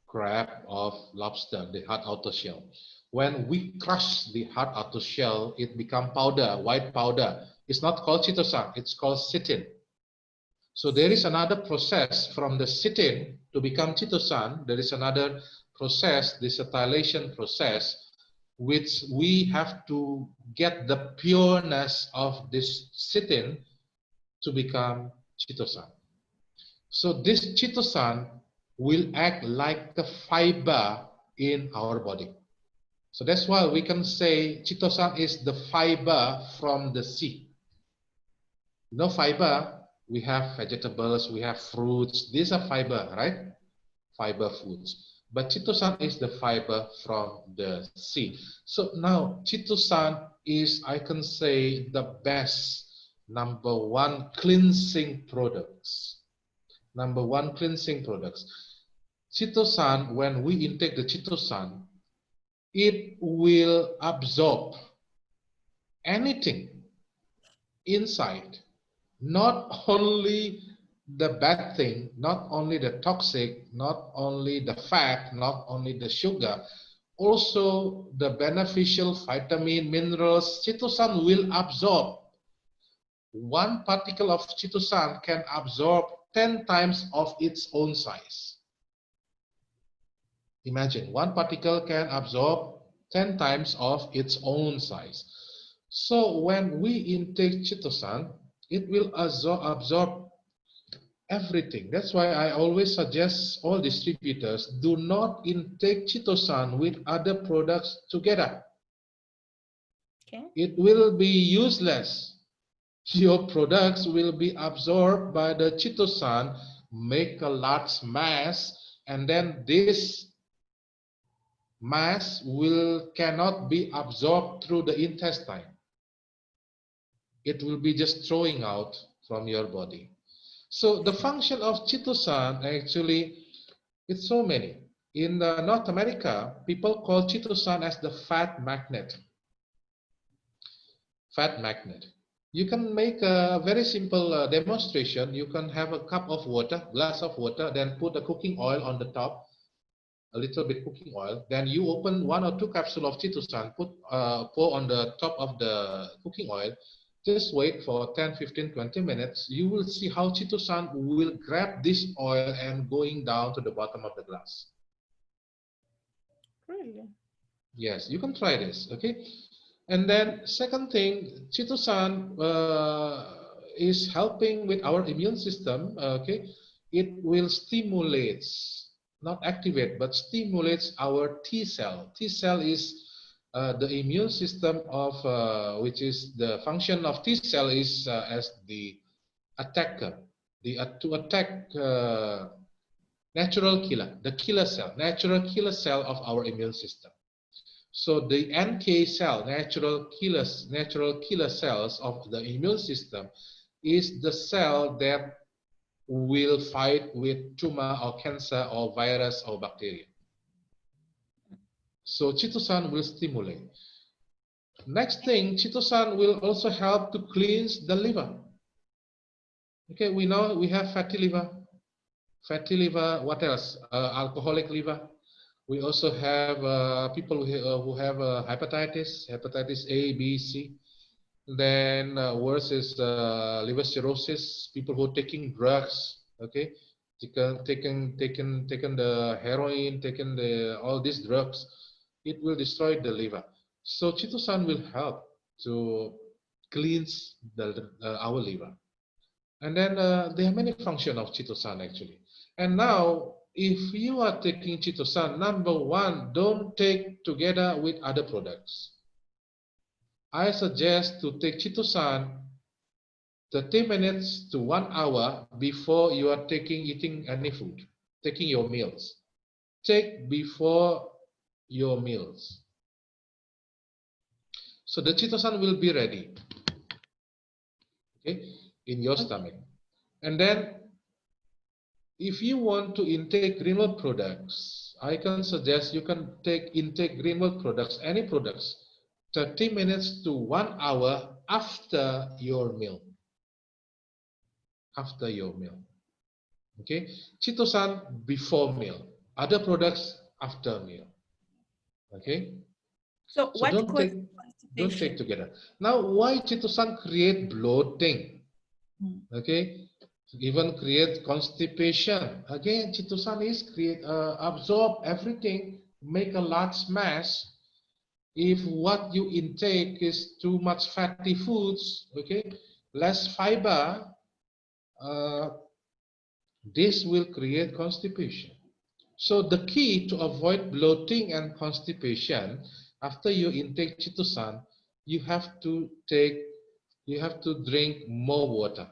crab, of lobster, the hard outer shell. When we crush the hard outer shell, it becomes powder, white powder. It's not called chitosan, it's called chitin. So there is another process from the chitin to become chitosan. There is another process, the acetylation process, which we have to get the pureness of this chitin to become chitosan. So this chitosan will act like the fiber in our body. So that's why we can say chitosan is the fiber from the sea. You know, fiber, we have vegetables, we have fruits. These are fiber, right? Fiber foods. But chitosan is the fiber from the sea. So now chitosan is, I can say, the best #1 cleansing products. #1 cleansing products. Chitosan, when we intake the chitosan, it will absorb anything inside, not only the bad thing, not only the toxic, not only the fat, not only the sugar, also the beneficial vitamin, minerals, chitosan will absorb. One particle of chitosan can absorb 10 times of its own size. Imagine, one particle can absorb 10 times of its own size. So when we intake chitosan, it will absorb everything. That's why I always suggest all distributors do not intake chitosan with other products together. Okay. It will be useless. Your products will be absorbed by the chitosan, make a large mass, and then this mass cannot be absorbed through the intestine. It will be just throwing out from your body. So the function of chitosan actually, it's so many. In North America, people call chitosan as the fat magnet. Fat magnet. You can make a very simple demonstration. You can have a cup of water, glass of water, then put a cooking oil on the top, a little bit cooking oil. Then you open 1 or 2 capsules of chitosan, pour on the top of the cooking oil. Just wait for 10, 15, 20 minutes. You will see how chitosan will grab this oil and going down to the bottom of the glass. Really? Yes, you can try this, okay? And then second thing, chitosan is helping with our immune system, okay? It will stimulate, not activate, but stimulates our T cell. T cell is the immune system of, which is the function of T cell is as the attacker, to attack natural killer, the killer cell, natural killer cell of our immune system. So the NK cell, natural killer cells of the immune system, is the cell that will fight with tumor or cancer or virus or bacteria. So chitosan will stimulate. Next thing, chitosan will also help to cleanse the liver. Okay, we know we have fatty liver. Fatty liver, what else? Alcoholic liver. We also have people who have hepatitis A, B, C. Then worse is liver cirrhosis. People who are taking drugs, okay, taking the heroin, taking all these drugs. It will destroy the liver. So chitosan will help to cleanse our liver. And then there are many functions of chitosan actually. And now, if you are taking chitosan, number one, don't take together with other products. I suggest to take chitosan 30 minutes to 1 hour before you are eating any food, taking your meals. Take before your meals. So the chitosan will be ready, okay, in your stomach. And then if you want to intake greenwood products, I can suggest you can intake greenwood products, any products, 30 minutes to 1 hour after your meal. After your meal. Okay? Chitosan before meal. Other products after meal. Okay? So what don't take together. Now, why chitosan create bloating? Okay? Even create constipation. Again, chitosan is absorb everything, make a large mass. If what you intake is too much fatty foods, okay, less fiber, this will create constipation. So the key to avoid bloating and constipation after you intake chitosan, you have to drink more water.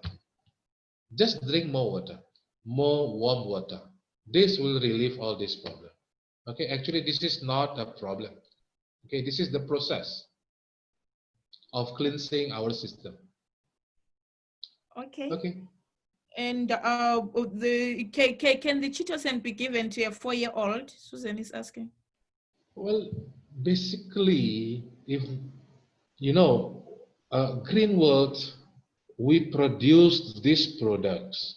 Just drink more water, more warm water. This will relieve all this problem. Okay, actually this is not a problem. Okay, this is the process of cleansing our system. Okay. Okay. And can the chitosan be given to a 4-year-old? Susan is asking. Well, basically, if you know, Greenwood, we produce these products.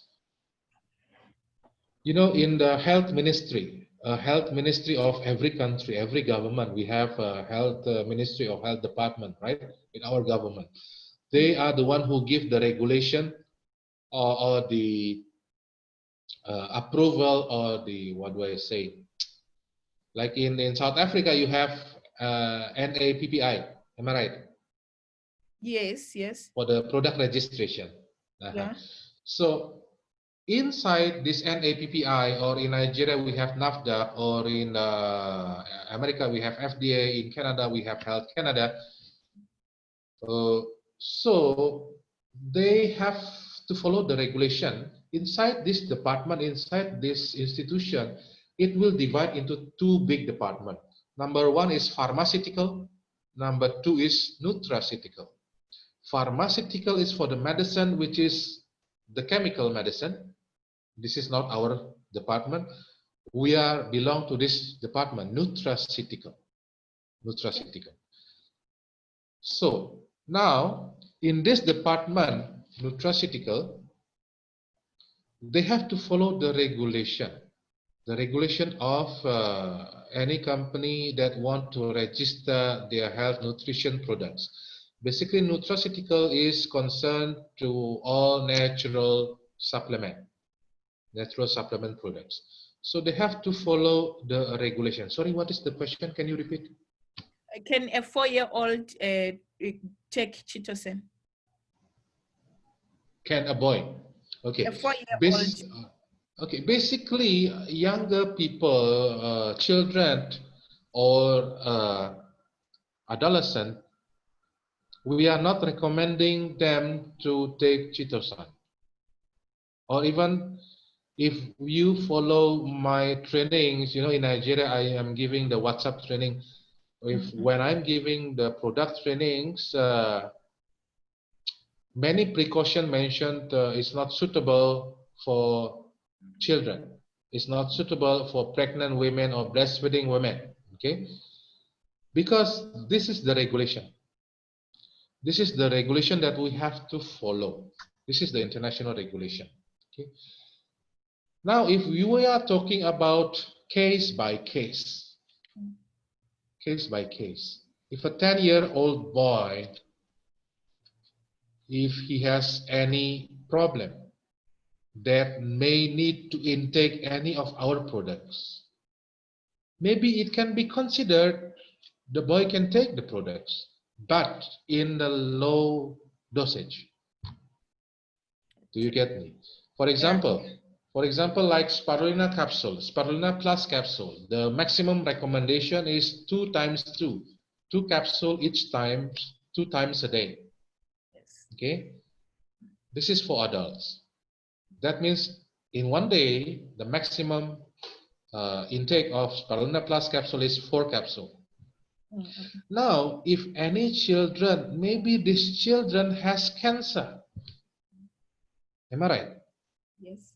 You know, in the health ministry, a health ministry of every country, every government. We have a health ministry or health department, right? In our government, they are the one who give the regulation or the approval or the, what do I say? Like in South Africa, you have NAPPI. Am I right? Yes, yes. For the product registration. Yeah. So inside this NAPPI, or in Nigeria we have NAFDA, or in America we have FDA, in Canada we have Health Canada. So they have to follow the regulation. Inside this department, inside this institution, it will divide into two big departments. Number one is pharmaceutical. Number two is nutraceutical. Pharmaceutical is for the medicine, which is the chemical medicine. This is not our department. We belong to this department, nutraceutical. Nutraceutical. So now in this department, nutraceutical, they have to follow the regulation. The regulation of any company that want to register their health nutrition products. Basically, nutraceutical is concerned to all natural supplement products. So they have to follow the regulation. Sorry, what is the question? Can you repeat? Can a 4-year-old take Chitosan? Can a boy? Okay. A 4-year-old. Okay. Basically, younger people, children, or adolescent, we are not recommending them to take Chitosan. Or even if you follow my trainings, in Nigeria, I am giving the WhatsApp training. When I'm giving the product trainings, many precautions mentioned is not suitable for children. It's not suitable for pregnant women or breastfeeding women. Okay, because this is the regulation. This is the regulation that we have to follow. This is the international regulation. Okay. Now, if we are talking about case by case, if a 10-year-old boy, if he has any problem that may need to intake any of our products, maybe it can be considered the boy can take the products, but in the low dosage. Do you get me? For example, like spirulina capsule, spirulina plus capsule, the maximum recommendation is 2 times 2, 2 capsule each time, 2 times a day. Yes. Okay, this is for adults. That means in one day, the maximum intake of spirulina plus capsule is 4 capsules. Now, if any children, maybe this children has cancer. Am I right? Yes.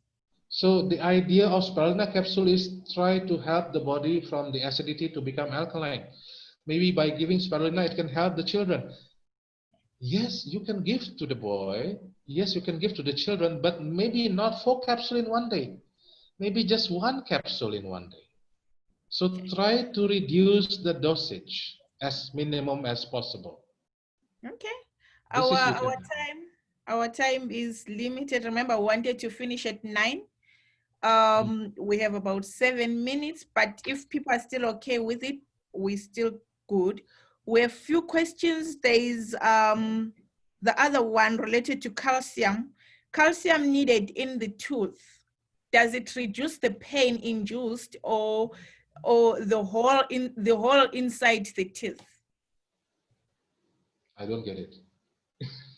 So the idea of spirulina capsule is try to help the body from the acidity to become alkaline. Maybe by giving spirulina, it can help the children. Yes, you can give to the boy. Yes, you can give to the children, but maybe not 4 capsules in one day. Maybe just 1 capsule in one day. So try to reduce the dosage as minimum as possible. Okay. Our time is limited. Remember, I wanted to finish at 9. We have about 7 minutes, but if people are still okay with it, we're still good. We have few questions. There is the other one related to calcium. Calcium needed in the tooth. Does it reduce the pain induced or the whole inside the teeth? I don't get it.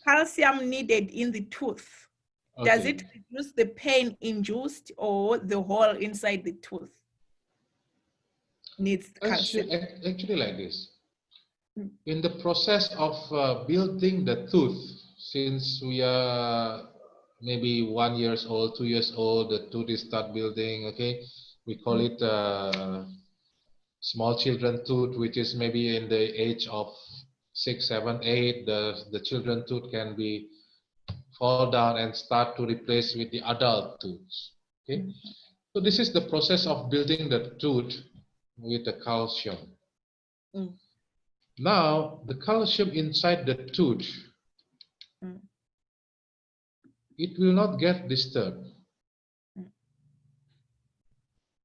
Calcium needed in the tooth. Okay. Does it reduce the pain induced or the hole inside the tooth needs calcium? Actually like this. In the process of building the tooth, since we are maybe 1 year old, 2 years old, the tooth is start building, okay? We call it small children tooth, which is maybe in the age of 6, 7, 8, the children tooth can be fall down and start to replace with the adult tooths. Okay, So this is the process of building the tooth with the calcium. Mm. Now, the calcium inside the tooth, Mm. it will not get disturbed. Mm.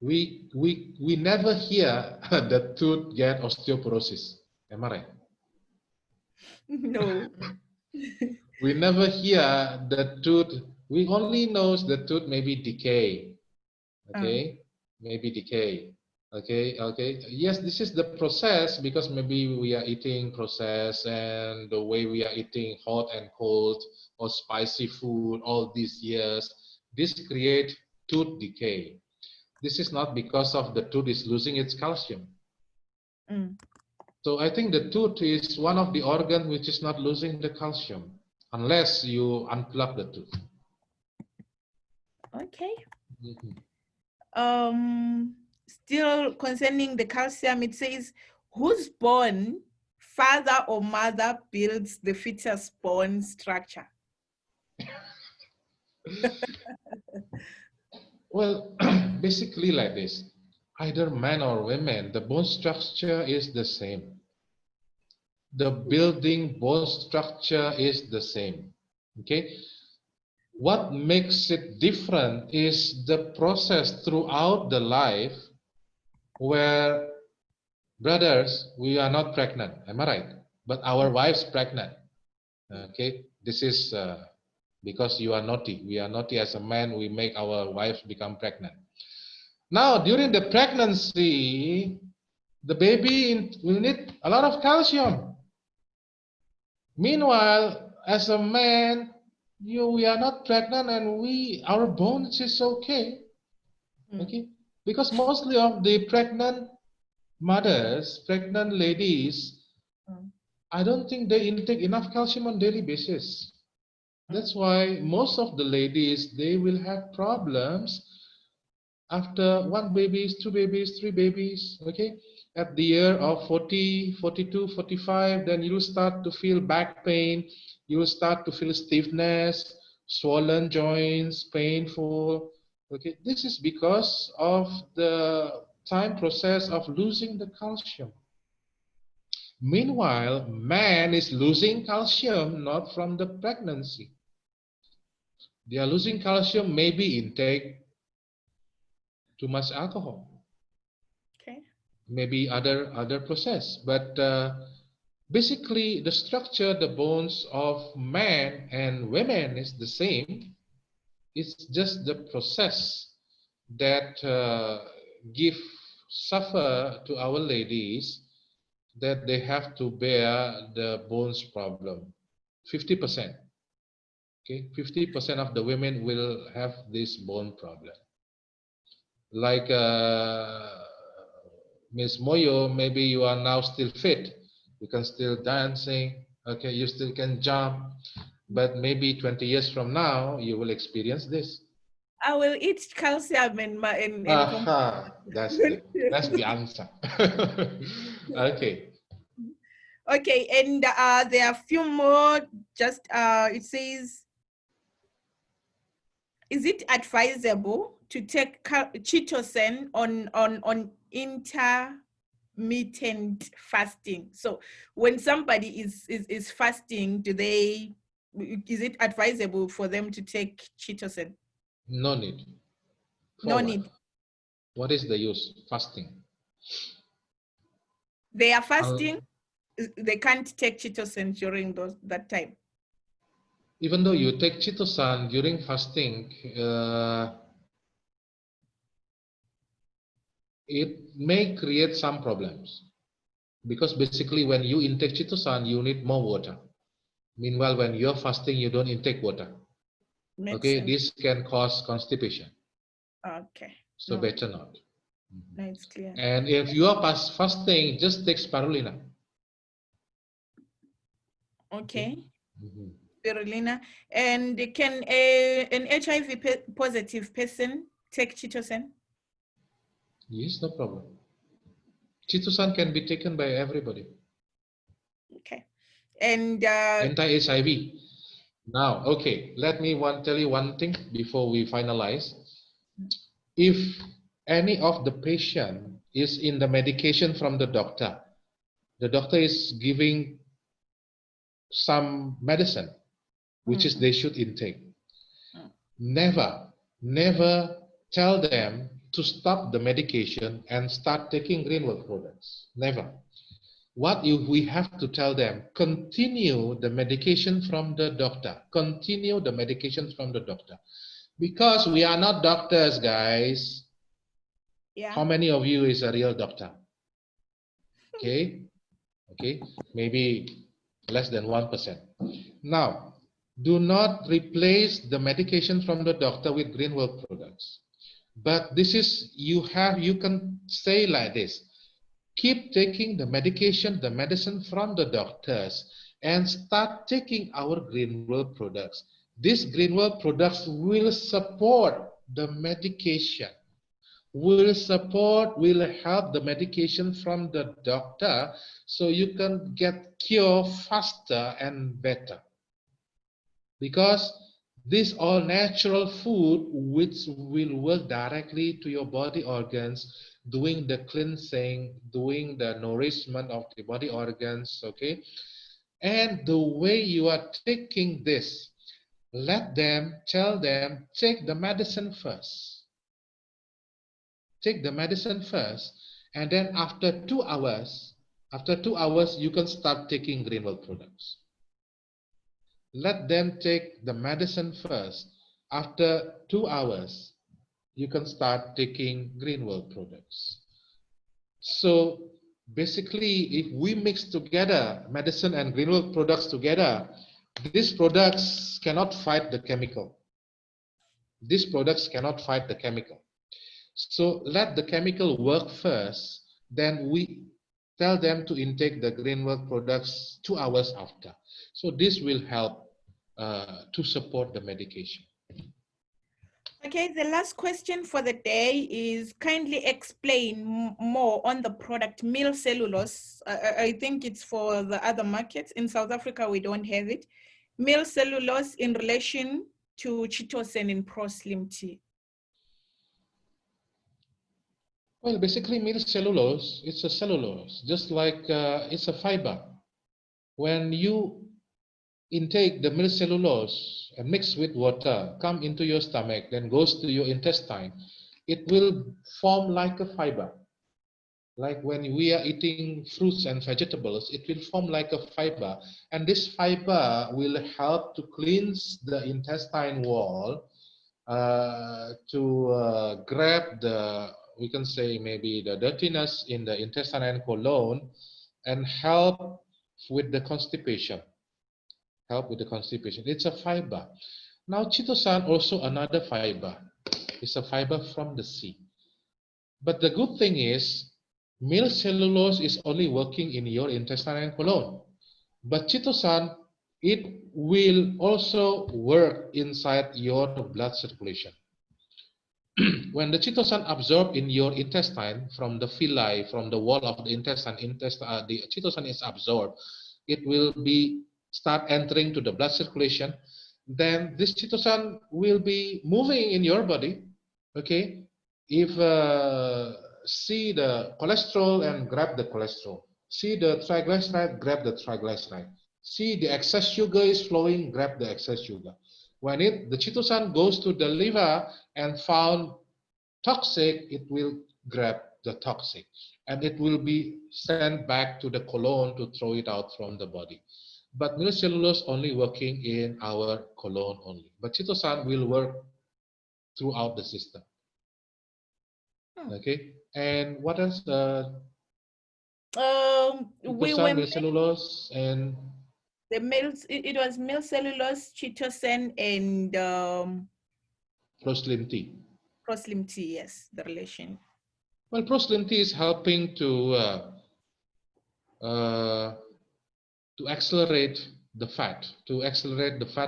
We never hear the tooth get osteoporosis. Am I right? No. We never hear the tooth. We only know the tooth maybe decay. Okay, maybe decay. Okay. Yes, this is the process because maybe we are eating processed and the way we are eating hot and cold or spicy food all these years, this create tooth decay. This is not because of the tooth is losing its calcium. Mm. So I think the tooth is one of the organ which is not losing the calcium unless you unplug the tooth. Okay. Mhm. Still concerning the calcium, it says, whose bone, father or mother, builds the fetus bone structure? Well, basically like this, either man or women, the bone structure is the same. The building bone structure is the same. Okay. What makes it different is the process throughout the life where brothers, we are not pregnant, am I right? But our wife's pregnant. Okay, this is because you are naughty. We are naughty as a man. We make our wives become pregnant. Now, during the pregnancy, the baby will need a lot of calcium. Meanwhile, as a man, we are not pregnant and our bones is okay. Okay, because mostly of the pregnant mothers, pregnant ladies, I don't think they intake enough calcium on daily basis. That's why most of the ladies, they will have problems after one babies, two babies, three babies, okay? At the year of 40, 42, 45, then you start to feel back pain, you will start to feel stiffness, swollen joints, painful, okay? This is because of the time process of losing the calcium. Meanwhile, man is losing calcium not from the pregnancy. They are losing calcium, maybe intake too much alcohol, Okay. maybe other process. But basically, the structure, the bones of man and women is the same. It's just the process that give suffer to our ladies that they have to bear the bones problem. 50%. Okay, 50% of the women will have this bone problem. Like Miss Moyo, maybe you are now still fit. You can still dancing. Okay, you still can jump. But maybe 20 years from now, you will experience this. I will eat calcium and Aha, that's the answer. Okay. Okay, and there are a few more. Just it says, is it advisable to take chitosan on intermittent fasting? So when somebody is fasting, is it advisable for them to take chitosan? No need. No For what? need. What is the use? Fasting. They are fasting. They can't take chitosan during that time. Even though you take chitosan during fasting, it may create some problems because basically when you intake chitosan, you need more water. Meanwhile, when you're fasting, you don't intake water. Makes Okay, sense. this can cause constipation. Okay. So better not. No, it's clear. And if you are fasting, just take spirulina. Okay. Mhm. Spirulina. And can an HIV positive person take chitosan? Yes, no problem. Chitosan can be taken by everybody. Okay. And Anti-HIV. Now, okay, let me tell you one thing before we finalize. if any of the patient is in the medication from the doctor is giving some medicine which is they should intake. Never tell them to stop the medication and start taking Greenwell products. Never. What we have to tell them, continue the medication from the doctor. Continue the medication from the doctor. Because we are not doctors, guys. Yeah. How many of you is a real doctor? Okay. Maybe less than 1%. Now, do not replace the medication from the doctor with Greenwell products. But this is, you can say like this, keep taking the medication, the medicine from the doctors and start taking our Greenwell products. These Greenwell products will support the medication, will help the medication from the doctor so you can get cure faster and better. Because these all natural food which will work directly to your body organs, doing the cleansing, doing the nourishment of the body organs, okay? And the way you are taking this, tell them, take the medicine first. Take the medicine first, and then after 2 hours, you can start taking Greenwell products. Let them take the medicine first. After 2 hours, you can start taking Greenwell products. So basically, if we mix together medicine and Greenwell products together, these products cannot fight the chemical. These products cannot fight the chemical. So let the chemical work first, then we tell them to intake the Greenwell products 2 hours after. So this will help to support the medication. Okay, the last question for the day is kindly explain more on the product meal cellulose. I think it's for the other markets. In South Africa, we don't have it. Meal cellulose in relation to chitosan in pro-slim tea. Well, basically meal cellulose, it's a cellulose, just like it's a fiber. When you intake the meal cellulose and mix with water, come into your stomach, then goes to your intestine, it will form like a fiber. Like when we are eating fruits and vegetables, it will form like a fiber. And this fiber will help to cleanse the intestine wall, to grab the, we can say maybe the dirtiness in the intestine and colon, and help with the constipation. It's a fiber. Now chitosan also another fiber. It's a fiber from the sea. But the good thing is, meal cellulose is only working in your intestine and colon. But chitosan, it will also work inside your blood circulation. When the chitosan absorbed in your intestine from the villi, from the wall of the intestine, the chitosan is absorbed, it will start entering to the blood circulation. Then this chitosan will be moving in your body. Okay, if see the cholesterol and grab the cholesterol, see the triglyceride, grab the triglyceride, see the excess sugar is flowing, grab the excess sugar. When the chitosan goes to the liver and found toxic, it will grab the toxic, and it will be sent back to the colon to throw it out from the body. But meal cellulose only working in our colon only. But chitosan will work throughout the system. Okay, and what else? Meal cellulose and the meals. It was meal cellulose, chitosan, and pro-slim tea. Pro-slim tea, yes, the relation. Well, pro-slim tea is helping to accelerate the fat,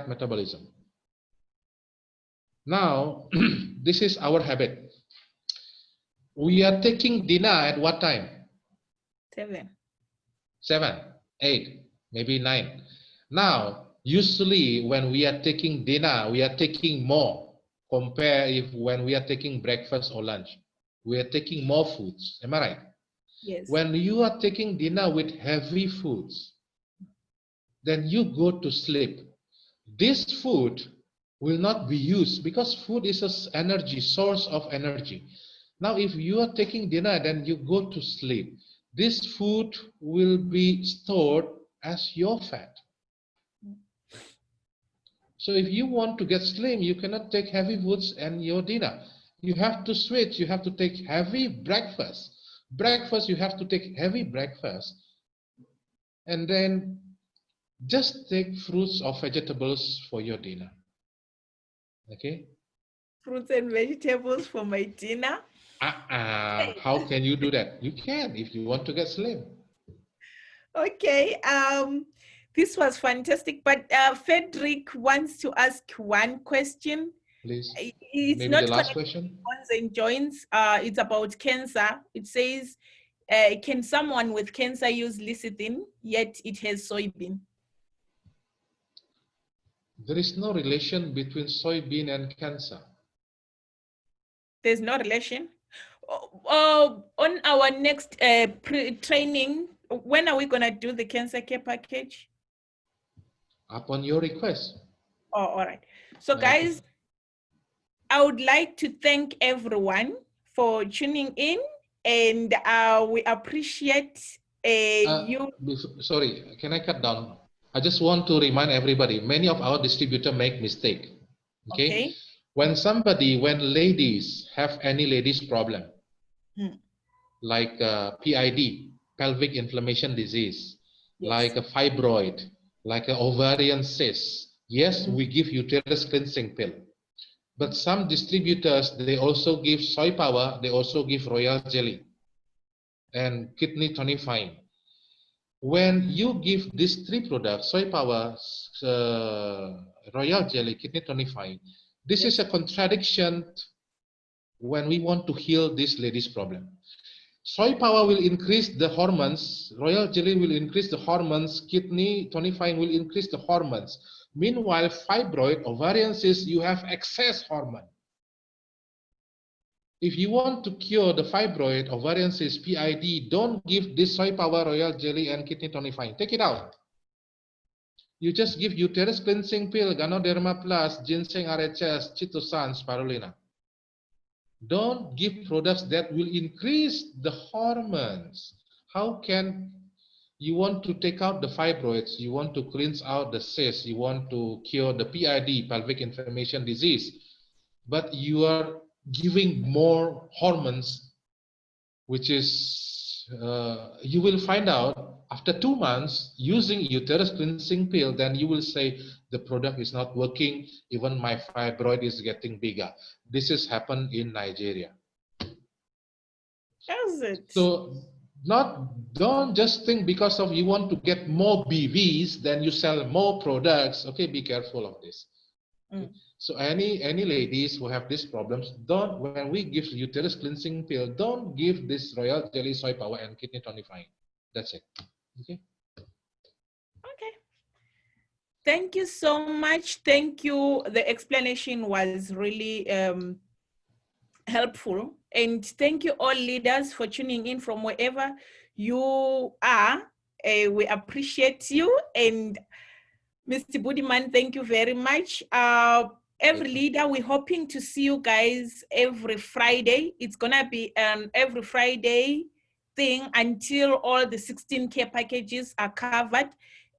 metabolism. Now, this is our habit. We are taking dinner at what time? 7, 8, maybe 9. Now, usually when we are taking dinner, we are taking more. compare if when we are taking breakfast or lunch, we are taking more foods. Am I right? Yes. When you are taking dinner with heavy foods, then you go to sleep. This food will not be used because food is an energy, source of energy. Now, if you are taking dinner, then you go to sleep. This food will be stored as your fat. So if you want to get slim, you cannot take heavy foods and your dinner. You have to switch. You have to take heavy breakfast. Breakfast, you have to take heavy breakfast. And then just take fruits or vegetables for your dinner. Okay? Fruits and vegetables for my dinner. How can you do that? You can if you want to get slim. Okay. This was fantastic. But Frederick wants to ask one question. Please. It's Maybe not the last connected to question. bones and joints. It's about cancer. It says, can someone with cancer use lecithin, yet it has soybean? There is no relation between soybean and cancer. There's no relation. On our next training, when are we going to do the cancer care package? Upon your request. Oh, all right. So Okay. guys, I would like to thank everyone for tuning in, and we appreciate you. Sorry, can I cut down? I just want to remind everybody, many of our distributors make mistake. Okay? When ladies have any ladies problem, like PID, pelvic inflammation disease, like a fibroid, like an ovarian cyst, yes, we give uterus cleansing pill. But some distributors, they also give soy power, they also give royal jelly and kidney tonifying. When you give these three products, soy power, royal jelly, kidney tonifying, this is a contradiction when we want to heal this lady's problem. Soy power will increase the hormones, royal jelly will increase the hormones, kidney tonifying will increase the hormones. Meanwhile, fibroid, ovarian cyst, you have excess hormone. If you want to cure the fibroid, ovarian cyst, PID, don't give this soy power, royal jelly, and kidney tonifying. Take it out. You just give uterus cleansing pill, Ganoderma Plus, ginseng RHS, chitosan, spirulina. Don't give products that will increase the hormones. How can you want to take out the fibroids, you want to cleanse out the cysts, you want to cure the PID, pelvic inflammation disease, but you are giving more hormones, which is, you will find out after 2 months using uterus cleansing pill, then you will say the product is not working, even my fibroid is getting bigger. This has happened in Nigeria. Does it? So don't just think because of you want to get more BVs, then you sell more products. Okay, be careful of this. Okay? So any ladies who have these problems, don't, when we give uterus cleansing pill, don't give this royal jelly, soy power, and kidney tonifying. That's it. Okay. Okay. Thank you so much. Thank you. The explanation was really helpful. And thank you all leaders for tuning in from wherever you are. We appreciate you. And Mr. Budiman, thank you very much. Every leader, we're hoping to see you guys every Friday. It's gonna be an every Friday thing until all the 16 care packages are covered,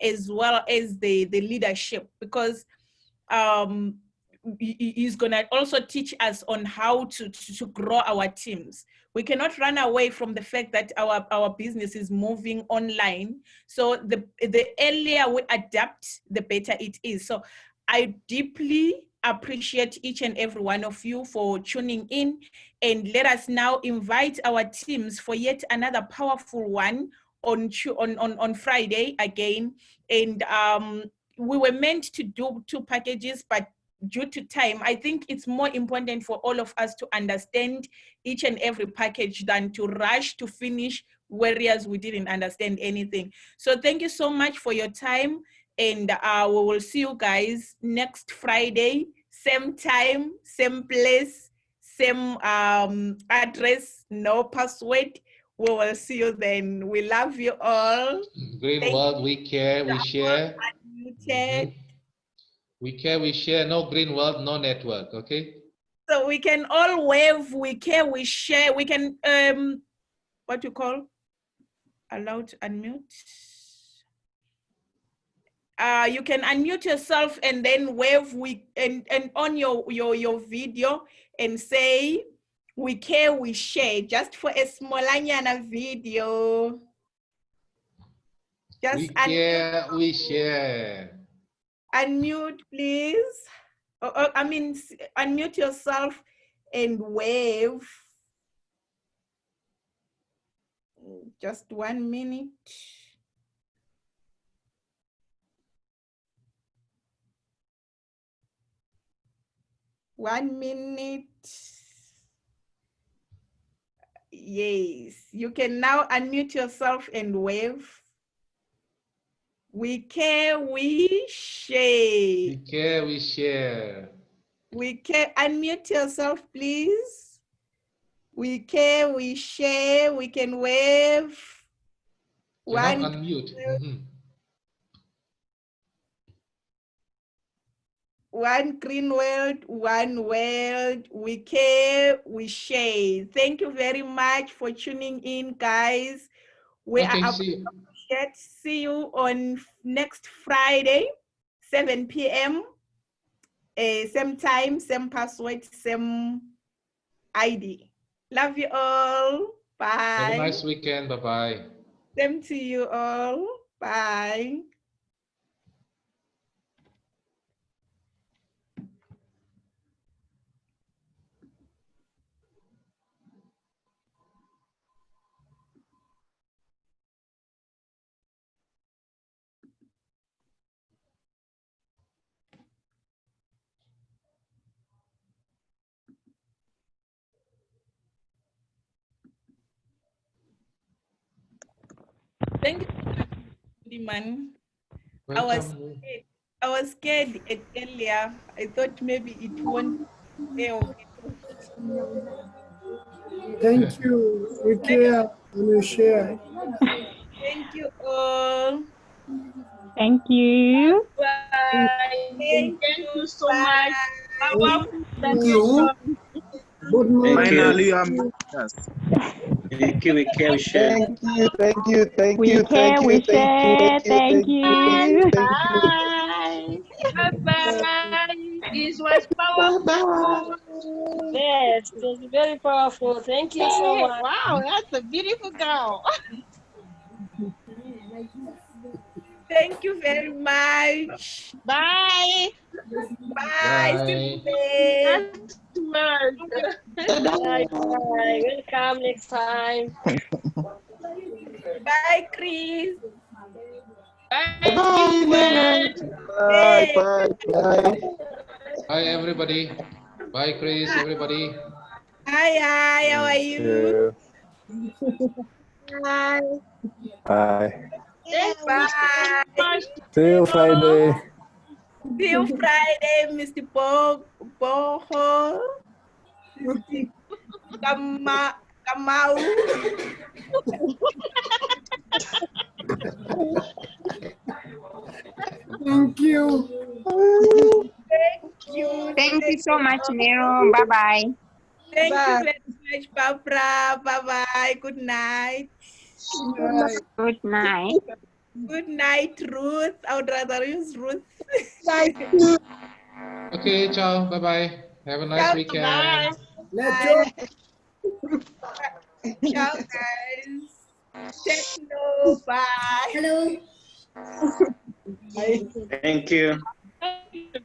as well as the leadership, because he's gonna also teach us on how to grow our teams. We cannot run away from the fact that our business is moving online. So the earlier we adapt, the better it is. So I deeply appreciate each and every one of you for tuning in, and let us now invite our teams for yet another powerful one on Friday again. And we were meant to do 2 packages, but due to time, I think it's more important for all of us to understand each and every package than to rush to finish whereas we didn't understand anything. So thank you so much for your time, and we will see you guys next Friday, same time, same place, same address, no password. We will see you then. We love you all. Green world, we care, we share. We care, we share. No green world, no network. Okay. So we can all wave, we care, we share. We can what you call? Allow to unmute. You can unmute yourself and then wave and on your video and say we care, we share, just for a smolanyana video. Just we care, we share. Unmute, please. I mean, unmute yourself and wave. Just 1 minute. One minute. Yes, you can now unmute yourself and wave. We care, we share. We care, we share. We care, unmute yourself, please. We care, we share, we can wave. Cannot unmute. One green world, one world. We care, we share. Thank you very much for tuning in, guys. We okay, are see you on next Friday, 7 p.m. Same time, same password, same ID. Love you all. Bye. Have a nice weekend. Bye-bye. Same to you all. Bye. Thank you, man. I was scared earlier. I thought maybe it won't fail. Thank you. We care and we share. Thank you all. Thank you. Bye. Thank you so much. Thank you. Good morning. Finally, yes. Thank you, we care, we share. Thank you, thank you, thank We you, care, thank we you, thank you, share. Thank thank you, you. thank you. Bye. Bye-bye. It was Bye powerful. bye. Yes, it was very powerful. Thank you so much. Wow, that's a beautiful girl. Thank you very much. Bye. Bye. Bye. Bye. Bye. Welcome next time. Bye, Chris. Bye. Bye, bye, bye, bye. Bye, everybody. Bye, Chris, everybody. Hi, how are you? Bye. Bye. Bye. See you Friday. See you Friday, Mr. Boho. Mr. Kamau. Thank you. Thank you. Thank you so much, Nero. Bye-bye. Thank you very much, Barbara. Bye-bye. Good night. Good night. Good night, Ruth. I would rather use Ruth. Okay, ciao. Bye-bye. Have a nice weekend. Bye. Let's Ciao, guys. Techno. Bye. Hello. Thank you.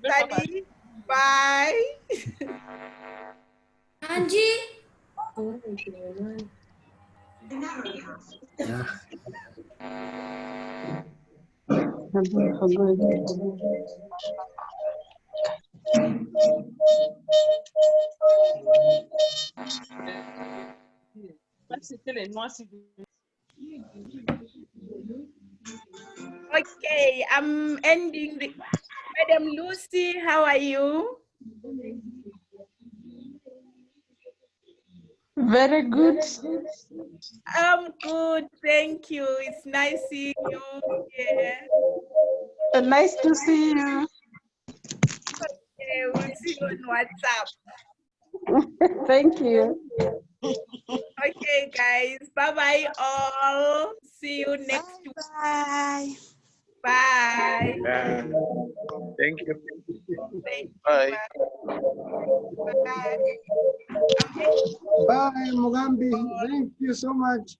Study. Bye. Angie. Okay, I'm ending. Madam Lucy, how are you? Very good. I'm good, thank you. It's nice seeing you. Yeah. Nice to see you. Okay, we'll see you on WhatsApp. Thank you. Okay, guys. Bye-bye all. See you next week. Bye. Bye. Yeah. Thank you. Thank you. Bye. Bye. Bye, Mugambi. Thank you so much.